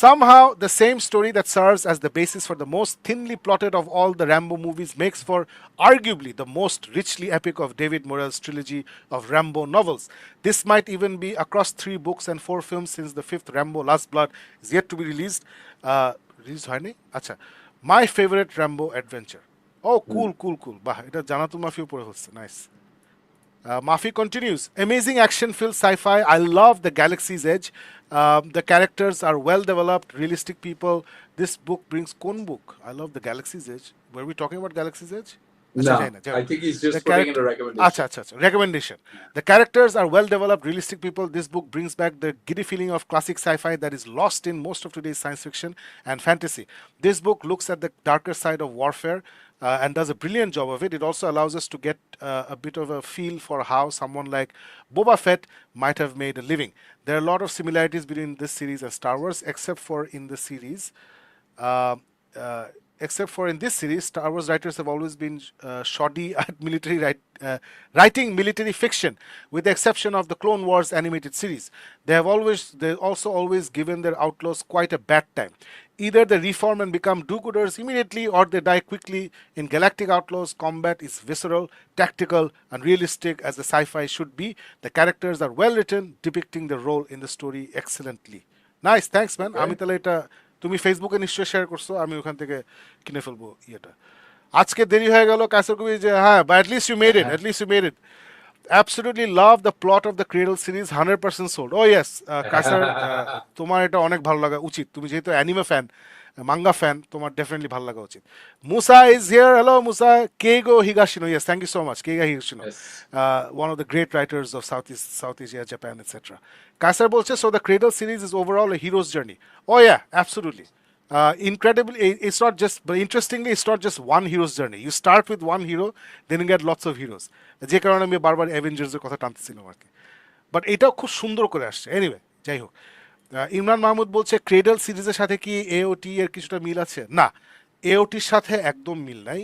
Somehow, the same story that serves as the basis for the most thinly plotted of all the Rambo movies makes for arguably the most richly epic of David Morrell's trilogy of Rambo novels. This might even be across 3 books and 4 films, since the 5th Rambo Last Blood is yet to be released. Released হয়নি? আচ্ছা, my favorite Rambo adventure. Oh, cool. বাহ, এটা জানাতুল মাফিও পড়ে হচ্ছে, nice. Mafi continues. Amazing action-filled sci-fi. I love the Galaxy's Edge. The characters are well developed, realistic people. This book brings কোন book? I love the Galaxy's Edge. Were we talking about Galaxy's Edge? আচ্ছা, না, যাই না, যাই I হোক। think he's just The putting in character, a recommendation. আচ্ছা, recommendation. The characters are well developed, realistic people. This book brings back the giddy feeling of classic sci-fi that is lost in most of today's science fiction and fantasy. This book looks at the darker side of warfare and does a brilliant job of it. It also allows us to get a bit of a feel for how someone like Boba Fett might have made a living. There are a lot of similarities between this series and Star Wars, except for in the series. Uh, uh, except for in this series, Star Wars writers have always been shoddy at writing military fiction, with the exception of the Clone Wars animated series. They also always given their outlaws quite a bad time. Either they reform and become do-gooders immediately, or they die quickly. In Galactic Outlaws, combat is visceral, tactical, and realistic as the sci-fi should be. The characters are well written, depicting the role in the story excellently. Nice, thanks man. Okay. আমি তাহলে এটা তুমি ফেসবুকে নিশ্চয়ই share করছো, আমি ওখান থেকে কিনে ফেলবো ইয়েটা। আজকে দেরি হয়ে গেল কাসর কবি যে হ্যাঁ, but at least you made it, at least you made it. Absolutely love the plot of the Cradle series, 100% sold. ও ইয়েস কাসার, তোমার এটা অনেক ভালো লাগা উচিত, তুমি যেহেতু অ্যানিমে ফ্যান, মাঙ্গা ফ্যান, তোমার ডেফিনেটলি ভালো লাগা উচিত। Musa is here, hello Musa. Keigo Higashino, yes, thank you so much, Keigo Higashino, Yes. one of the great writers of South Asia, Japan, etc. Kaisar bolche, so the Cradle series is overall a hero's journey. Oh yeah, absolutely. Incredibly, it's not just, but interestingly, it's not just one hero's journey. You start with one hero, then you get lots of heroes. যে কারণে আমি বারবার অ্যাভেঞ্জার্সের কথা টানতেছিলাম আর কি, but এটাও খুব সুন্দর করে আসছে। এনিওয়ে, যাই হোক, ইমরান মাহমুদ বলছে ক্রেডল সিরিজের সাথে কি এওটি এর কিছুটা মিল আছে? না, এওটির সাথে একদম মিল নাই।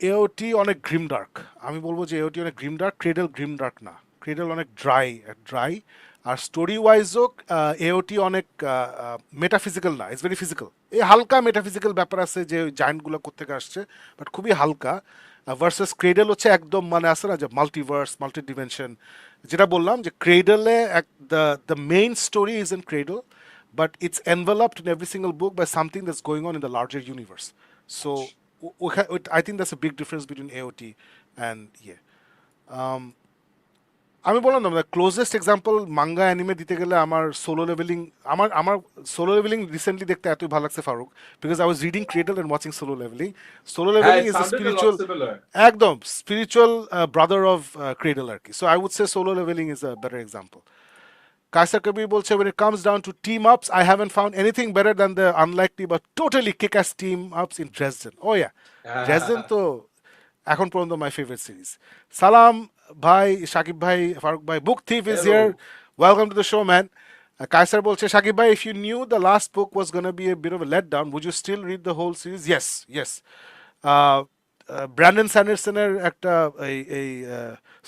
এওটি অনেক গ্রিম ডার্ক, আমি বলবো যে এওটি অনেক Grimm dark, cradle Grimm dark না, ক্রেডল অনেক ড্রাই। আর স্টোরি ওয়াইজও এওটি অনেক মেটাফিজিক্যাল না, ইটস ভেরি ফিজিক্যাল। এই হালকা মেটাফিজিক্যাল ব্যাপার আছে যে জায়েন্টগুলো কোত্থেকে আসছে, বাট খুবই হালকা। ভার্সেস ক্রেডল হচ্ছে একদম, মানে আছে না যে মাল্টিভার্স, মাল্টি ডিমেনশন, যেটা বললাম যে ক্রেডলে the main story is in Cradle, but it's enveloped in every single book by something that's going on in the larger universe. So I think that's a big difference between AOT and yeah. আমি বললাম না, closest example manga anime দিতে গেলে আমার solo leveling, আমার solo leveling recently দেখতে এতই ভালো লাগছে Faruk, because I was reading Cradle and watching Solo Leveling. Solo Leveling It is a sounded a spiritual, lot similar. একদম স্পিরিচুয়াল ব্রাদার অফ ক্রেডল আর কি। So I would say Solo Leveling is a better example. Kaisa Kabir bolche, when it comes down to team ups, I haven't found anything better than the unlikely but totally kick-ass team ups in Dresden. Oh yeah, Dresden to এখন পর্যন্ত my favorite series. Salam bhai, Shakib bhai, Farooq bhai, Book Thief is Hello. here. Welcome to the show, man. Kaisar bolche, Shakib bhai, if you knew the last book was going to be a bit of a letdown, would you still read the whole series? Yes. Brandon স্যান্ডারসনের একটা এই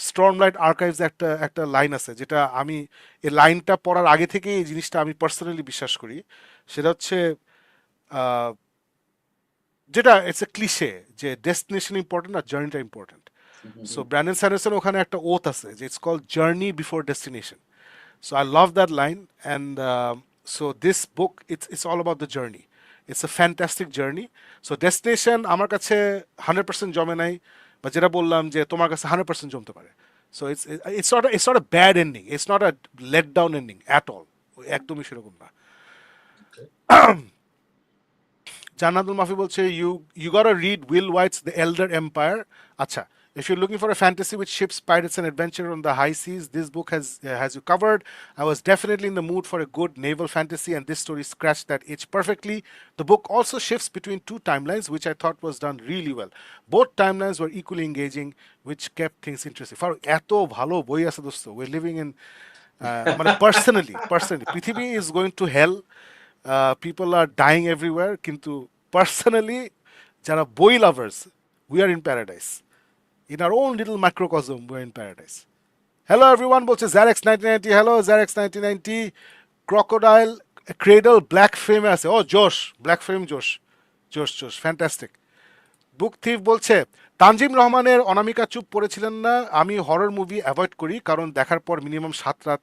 স্টর্মলাইট archives একটা line আছে, যেটা আমি এই লাইনটা পড়ার আগে থেকে এই জিনিসটা আমি পার্সোনালি বিশ্বাস করি। সেটা হচ্ছে যেটা ইটস এ ক্লিশে যে ডেস্টিনেশন ইম্পর্টেন্ট আর জার্নিটা ইম্পর্টেন্ট। সো ব্র্যান্ডন স্যান্ডারসন ওখানে একটা ওথ আছে যে it's called journey before destination. So I love that line, and so this book, it's all about the journey. It's a fantastic journey. So destination আমার কাছে 100% জমে নাই, বা যেটা বললাম যে তোমার কাছে 100% জমতে পারে। So it's not a bad ending. It's not a let down ending at all. একদমই সেরকম না। জান্নাতুল মাফি বলছে you gotta read Will White's The Elder Empire. আচ্ছা, if you're looking for a fantasy with ships, pirates, and adventure on the high seas, this book has you covered. I was definitely in the mood for a good naval fantasy, and this story scratched that itch perfectly. The book also shifts between two timelines, which I thought was done really well. Both timelines were equally engaging, which kept things interesting. For এত ভালো বই আছে দোস্ত, we're living in মানে personally, পৃথিবী is going to hell. People are dying everywhere, কিন্তু personally যারা বই lovers, we are in paradise. In our own little microcosm, we're in paradise. Hello everyone, বলছে Zarex 1990. Hello Zarex 1990. Crocodile Cradle Black Frame আছে। ও জোশ, black frame জোশ, fantastic. বুক thief বলছে তানজিম রহমানের অনামিকা চুপ পড়েছিলেন না। আমি হরর মুভি অ্যাভয়েড করি, কারণ দেখার পর মিনিমাম 7 রাত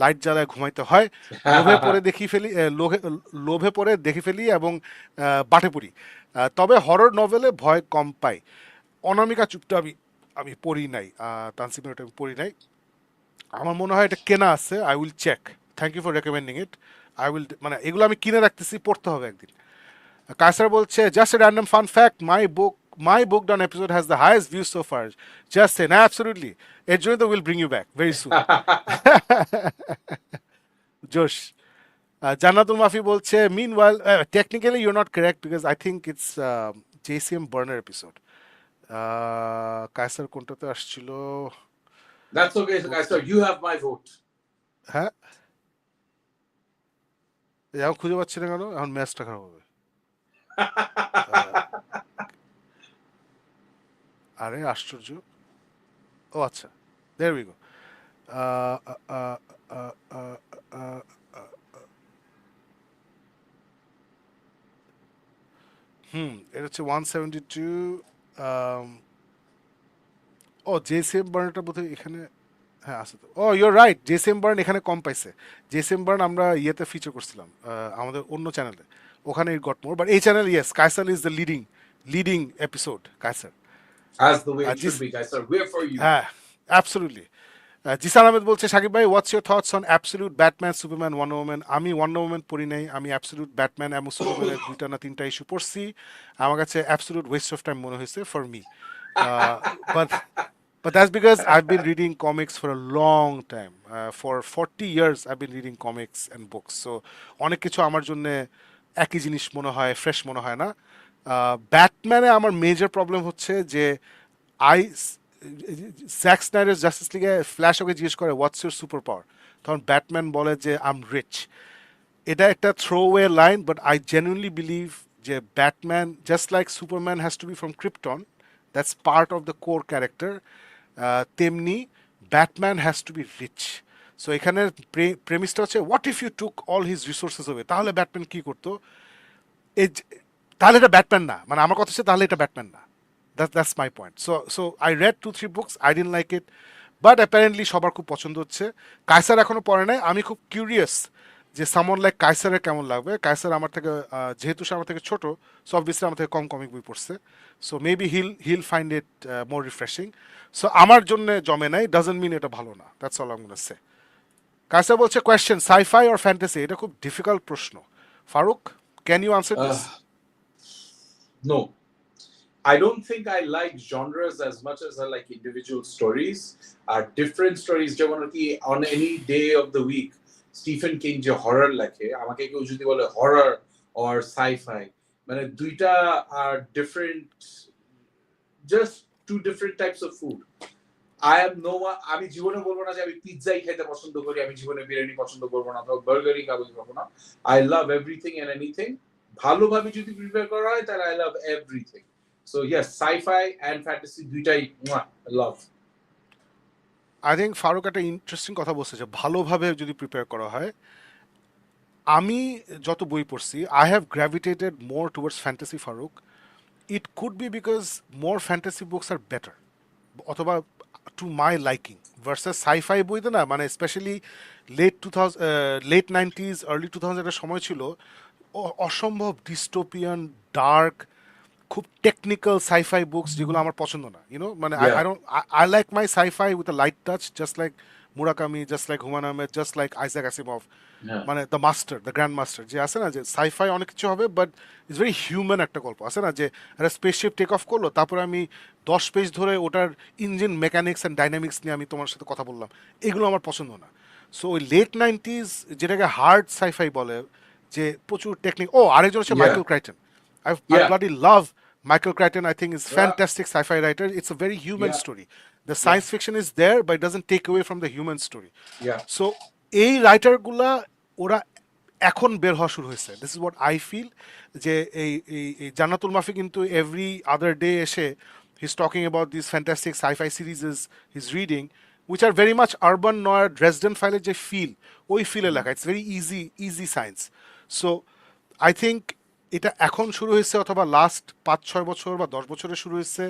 লাইট জ্বালায় ঘুমাইতে হয়। লোভে পড়ে দেখি ফেলি এবং বাটে পড়ি। তবে হরর নভেলে ভয় কম পাই। অনামিকা চুপটা আমি পড়ি নাই, তানসিমের ওটা আমি পড়ি নাই। আমার মনে হয় এটা কেনা আছে, I will check. Thank you for recommending it. I will, মানে এগুলো আমি কিনে রাখতেছি, পড়তে হবে একদিন। কায়সার বলছে just a random fun fact, my book done episode has the highest views so far. Just saying, absolutely. এর জন্য তো will bring you back very soon. Josh. Jannatul Mafi বলছে meanwhile, technically you're not correct because I think it's JCM Burner episode. Kaiser কোনটাতে আসছিল? That's okay, Kaisar. You have my vote. হ্যাঁ, এখন খুঁজে পাচ্ছি না কেন, এখন ম্যাচটা খারাপ হবে। আরে আশ্চর্য, ও আচ্ছা, there we go. Uh, uh, uh, uh, uh, uh, এটা হচ্ছে 172। ও জেসিএম বার্নটা বোধহয় এখানে, হ্যাঁ আছে তো। ও ইউর রাইট, জেসিএম বার্ন এখানে কম পাইছে। জেসিএম বার্ন আমরা ইয়েতে ফিচার করছিলাম, আমাদের অন্য চ্যানেলে, ওখানে গট মোর, বাট এই channel yes Kaiser is the leading episode Kaiser. As the way it জিস, should be, guys. Sir, we're for you. হ্যাঁ অ্যাবসলিউটলি। জিসান আহমেদ বলছে সাকিব ভাই what's your thoughts on absolute Batman Superman Wonder Woman. আমি ওয়ান্ডার ওম্যান পড়ি নাই, আমি absolute Batman এবং সুপারম্যানের দুইটা না তিনটা ইস্যু পড়ছি। আমার কাছে অ্যাবসলিউট ওয়েস্ট অফ টাইম মনে হয়েছে for me, but but that's because I've been reading comics for a long time. For 40 years I've been reading comics and books, so অনেক কিছু আমার জন্য একই জিনিস মনে হয়, ফ্রেশ মনে হয় না। ব্যাটম্যানে আমার মেজর প্রবলেম হচ্ছে যে আই জ্যাক স্নাইডার জাস্টিস লিগে ফ্ল্যাশ ওকে জিজ্ঞেস করে হোয়াটস ইউর সুপার পাওয়ার, তখন ব্যাটম্যান বলে যে আই এম রিচ। এটা একটা throwaway line, but I genuinely believe যে Batman just like Superman has to be from Krypton, that's part of the core character, তেমনি Batman has to be rich. So এখানে প্রেমিসটা হচ্ছে what if you took all his resources হবে, তাহলে Batman কি করতো? এই তাহলে এটা ব্যাটম্যান না, মানে আমার কথা হচ্ছে তাহলে এটা ব্যাটম্যান না। That's my point. So I read 2-3 books. I didn't like it, but apparently সবার খুব পছন্দ হচ্ছে। কায়সার এখনো পড়ে নাই, আমি খুব কিউরিয়াস যে সামন লাইক কায়সারের কেমন লাগবে। কায়সার আমার থেকে যেহেতু সে আমার থেকে ছোট, সো অবভিয়াসলি আমার থেকে কম কমিক বই পড়ছে, so maybe he'll find it more refreshing. So আমার জন্য জমে নাই, ডাজন্ট মিন এটা ভালো না, that's all I am gonna say. Kaiser বলছে কোয়েশ্চেন সাইফাই অর ফ্যান্টাসি, এটা খুব ডিফিকাল্ট প্রশ্ন। Farooq, can you answer this? No. I don't think I like genres as much as I like individual stories. Different stories, on any day of the week. Stephen King যে horror লেখে, আমাকে কেউ যদি বলে horror or sci-fi, মানে দুইটা are different, just two different types of food. I am no one, আমি জীবনে বলবো না যে আমি পিৎজাই খেতে পছন্দ করি, আমি জীবনে বিরিয়ানি পছন্দ করবো না, অথবা বার্গারই খাবো না। I love everything and anything. ভালোভাবে যদি প্রিপেয়ার করা হয় তাহলে I love everything. So yes, sci-fi and fantasy দুইটাই I love. I think Faruk একটা ইন্টারেস্টিং কথা বলছে যে ভালোভাবে যদি প্রিপেয়ার করা হয়। আমি যত বই পড়ছি I have gravitated more towards fantasy Farooq. It could be because more fantasy books are better, অথবা to my liking, versus sci fi বইতে না, মানে স্পেশালি লেট 90s আর্লি 2000 একটা সময় ছিল অসম্ভব ডিস্টোপিয়ান ডার্ক খুব টেকনিক্যাল সাইফাই বুকস যেগুলো আমার পছন্দ না, ইউনো, মানে Yeah. I like my sci fi with a light touch, just like Murakami, just like Humayun Ahmed, just like Isaac Asimov, Yeah. মানে the master, the grand master, যে আছে না যে সাইফাই অনেক কিছু হবে বাট ইটস ভেরি হিউম্যান একটা গল্প আছে না, যে একটা স্পেসশিপ টেক অফ করলো, তারপরে আমি 10 পেজ ধরে ওটার ইঞ্জিন মেকানিক্স অ্যান্ড ডাইনামিক্স নিয়ে আমি তোমার সাথে কথা বললাম, এগুলো আমার পছন্দ না। সো ওই লেট 90s যেটাকে হার্ড সাইফাই বলে, যে প্রচুর টেকনিক। ও আরেকজন হচ্ছে Yeah. Michael Crichton. I Yeah. bloody love Michael Crichton. I think is Yeah. fantastic sci-fi writer. It's a very human Yeah. story. The science fiction is there, but it doesn't take away from the human story. Yeah. So এই রাইটারগুলা ওরা এখন বের হওয়া শুরু হয়েছে। This is what I feel, যে এই এই জান্নাতুল মাফি কিন্তু এভরি আদার ডে এসে he is talking about this fantastic sci fi series he is reading, which are very much urban noir Dresden ফাইলের যে ফিল, ওই ফিলে লেখা। It's very easy science. So I think এটা এখন শুরু হয়েছে, অথবা লাস্ট 5-6 বছর বা 10 বছরে শুরু হয়েছে।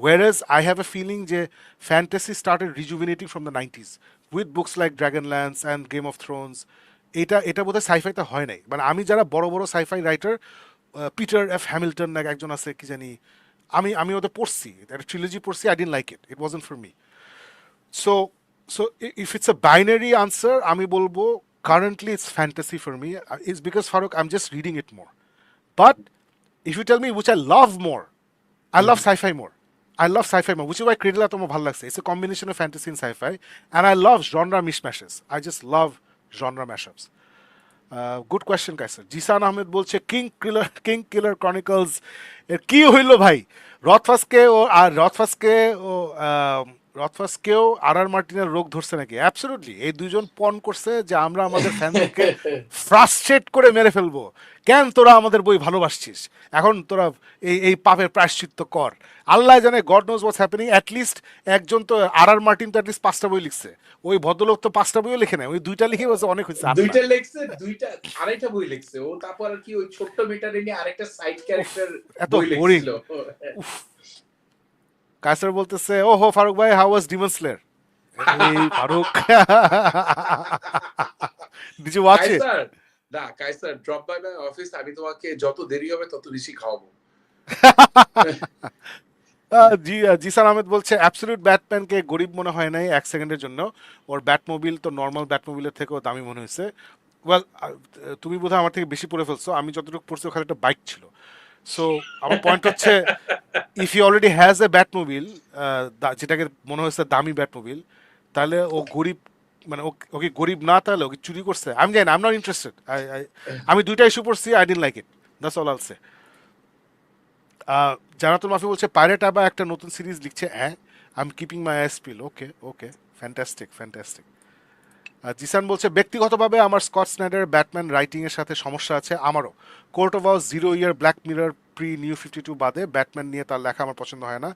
Whereas I have a feeling যে fantasy started rejuvenating from the 90s with books like Dragonlance and Game of Thrones. এটা বোধহয় সাইফাইতে হয় নাই, মানে আমি যারা বড় বড় sci fi writer, Peter F Hamilton না একজন আছে কি জানি, আমি ওদের পড়ছি, একটা ট্রিলজি পড়ছি, I didn't like it, it wasn't for me. So so if it's a binary answer, আমি বলবো currently it's fantasy for me. It's because Faruk I am just reading it more. But if you tell me which I love more, I love sci-fi more. I love sci-fi more, which is why Cradle এত আমার ভালো লাগছে. It's a combination of fantasy and sci-fi, and I love genre mishmashes. I just love genre mashups. Good question, Kaiser. Jisan Ahmed বলছে king কিলার Chronicles এর কি হইল ভাই? রথফাসকে ও রথফাসকেও আর মার্টিনের রোগ ধরছে নাকি? অ্যাবসলিউটলি, এই দুজন পণ করছে যে আমরা আমাদের ফ্যানদেরকে ফ্রাস্ট্রেট করে মেরে ফেলবো। কেন তোরা আমাদের বই ভালোবাসছিস, এখন তোরা এই পাপের প্রায়শ্চিত্ত কর। আল্লাহ জানে, god nose what's happening. At least একজন তো মার্টিন তো অ্যাটলিস্ট 5টা বই লিখছে, ওই ভদ্রলোক তো 5টা বইও লিখে নেয়, ওই 2টা লিখে বলছে অনেক হয়েছে, 8টা। দুইটা লেখছে, দুইটা আরেকটা বই লিখছে ও, তারপর আর কি ওই ছোট্ট মেটারে নিয়ে আরেকটা সাইড ক্যারেক্টার এত বই বোরিং। লিখছিল। কায়সার বলতেছে, ও হো ফারুক ভাই, হাউ ওয়াজ ডিমন স্লেয়ার? এই Farooq, did you watch it? Kaiser, না Kaiser, drop by my office, আমি তোমাকে যত দেরি হবে তত বেশি খাওয়াবো। জিসান আহমেদ বলছে অ্যাবসলিউট ব্যাটম্যানকে গরিব মনে হয় নাই এক সেকেন্ডের জন্য, ওর ব্যাটমোবিল তো নর্মাল ব্যাটমোবিলের থেকেও দামি মনে হয়েছে। ওয়েল, তুমি বোধহয় আমার থেকে বেশি পড়ে ফেলছো, আমি যতটুকু পড়ছি ওখানে একটা বাইক ছিল। সো আমার পয়েন্ট হচ্ছে, if you already has a batmobile, যেটাকে মনে হয়েছে দামি ব্যাটমোবিল, তাহলে ও গরিব, মানে ওকে গরিব না, তাহলে ওকে চুরি করছে। আমি জানি না, আই এম নট ইন্টারেস্টেড। আমি 2টা ইস্যু পড়ছি, I didn't like it, that's all আইল সে। জানাতুল মাফি বলছে পাইরেট আবার একটা নতুন সিরিজ লিখছে, হ্যাঁ I am keeping my eyes peeled. Okay okay, fantastic fantastic. Zisan বলছে ব্যক্তিগতভাবে আমার স্কট স্নাইডারের ব্যাটম্যান রাইটিং এর সাথে সমস্যা আছে, আমারও। কোর্ট অফ আউস, 0 ইয়ার, ব্ল্যাক মিরর, প্রি নিউ 52 বাদে ব্যাটম্যান নিয়ে তার লেখা আমার পছন্দ হয় না।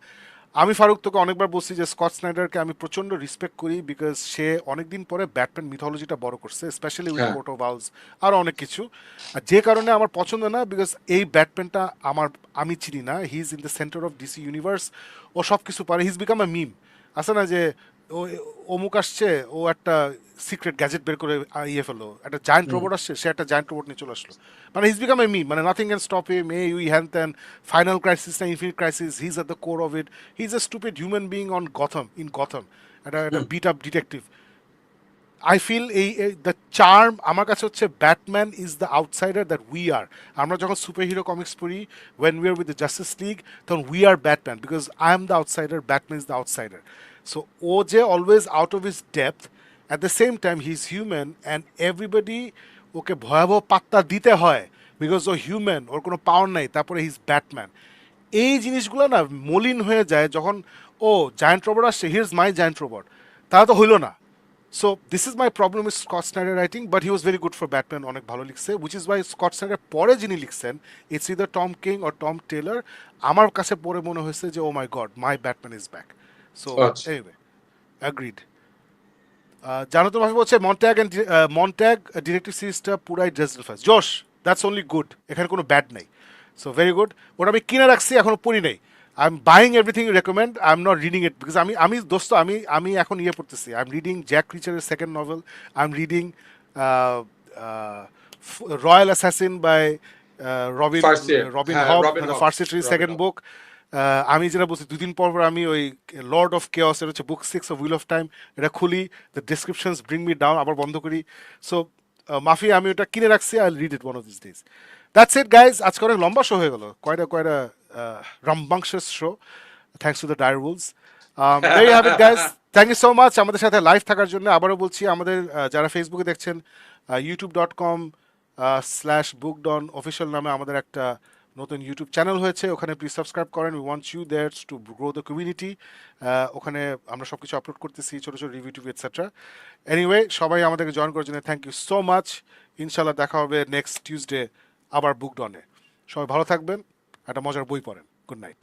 আমি ফারুক তোকে অনেকবার বলছি যে স্কট স্নাইডারকে আমি প্রচন্ড রেসপেক্ট করি, বিকজ সে অনেকদিন পরে ব্যাটম্যান মিথোলজিটা বড় করছে, স্পেশালি উইথ হ্যাঁ, কোর্ট অফ আউস, আরও অনেক কিছু। আর যে কারণে আমার পছন্দ না, বিকজ এই ব্যাটম্যানটা আমি চিনি না, he is in the centre of DC universe, ও সব কিছু পারে, হি ইজ বিকাম আ মিম। আছে না যে ও অমুক আসছে, ও একটা সিক্রেট গ্যাজেট বের করে ইয়ে ফেলো, একটা জায়ান্ট রোবট আসছে, সে একটা জায়ান্ট রোবট নিয়ে চলে আসলো, মানে হিজ বিকাম এ মিম, মানে নাথিং ক্যান স্টপ হিম, এই উই হ্যান ত্যান, ফাইনাল ক্রাইসিস না infinite crisis, he is at the core of it, he is a stupid human being on Gotham, in Gotham, একটা beat up detective. I feel the charm আমার কাছে হচ্ছে Batman is the outsider that we are. আমরা যখন super hero comics পড়ি, when we are with the Justice League, তখন we are Batman, because I am the outsider, Batman is the outsider. So ও যে always out of his depth, at the same time he is human, and everybody ওকে ভয়াবহ পাত্তা দিতে হয়, because O human, ওর কোনো পাওয়ার নাই, তারপরে হি ইজ ব্যাটম্যান। এই জিনিসগুলো না মলিন হয়ে যায় যখন ও জায়ান্ট রোবট আসছে, হিয়ার্স মাই জায়ান্ট রোবট, তাহলে তো হইল না। So this is my problem with Scott Snyder writing, but he was very good for Batman, অনেক ভালো লিখছে, which is why Scott Snyder পরে যিনি লিখছেন, it's either Tom King or Tom Taylor, আমার কাছে পরে মনে হয়েছে যে oh my god, my Batman is back. So আচ্ছা। Anyway, agreed. জানো তো ভাবে বলছে মন্ট্যাগ ডিরেক্টিভ সিরিজটা পুরাই ড্রেসডেল ফার্স্ট, জোশ, দ্যাটস অনলি গুড, এখানে কোনো ব্যাড নাই। সো ভেরি গুড, ওটা আমি কিনে রাখছি, এখনো পড়ি নাই। I am buying everything you recommend, I am not reading it, because আমি দোস্ত, আমি এখন ইয়ে পড়তেছি, আই এম রিডিং জ্যাক রিচারের second novel, I am reading Royal Assassin by Robin first year, Robin হ্যাঁ, হব, রবিন মানে হব, ফার্স্ট সিরিজ রবিন সেকেন্ড হব। বুক। আমি যেটা বলছি, 2 দিন পর পর আমি ওই লর্ড অফ কেওস, এর হচ্ছে book 6 of wheel of time, এটা খুলি, the descriptions bring me down, আবার বন্ধ করি। সো মাফি, আমি ওটা কিনে রাখছি, I read it one of this days. That's it guys, আজকে অনেক লম্বা শো হয়ে গেল, কয়টা কয়টা রামবাংশের show, thanks to the dire wolves. There you have it guys, thank you so much আমাদের সাথে লাইভ থাকার জন্য। আবারও বলছি, আমাদের যারা ফেসবুকে দেখছেন, youtube.com/bookdon অফিসিয়াল নামে আমাদের একটা নতুন ইউটিউব চ্যানেল হয়েছে, ওখানে প্লিজ সাবস্ক্রাইব করেন, we want you there to grow the community. ওখানে আমরা সব কিছু আপলোড করতেছি, ছোটো ছোটো রিভিউ টিভিউ এটসেট্রা। এনিওয়ে, সবাই আমাদেরকে জয়েন করার জন্য থ্যাংক ইউ সো মাচ। ইনশাল্লাহ দেখা হবে নেক্সট টিউসডে আবার বুকডনে। সবাই ভালো থাকবেন, একটা মজার বই পড়েন। Good night.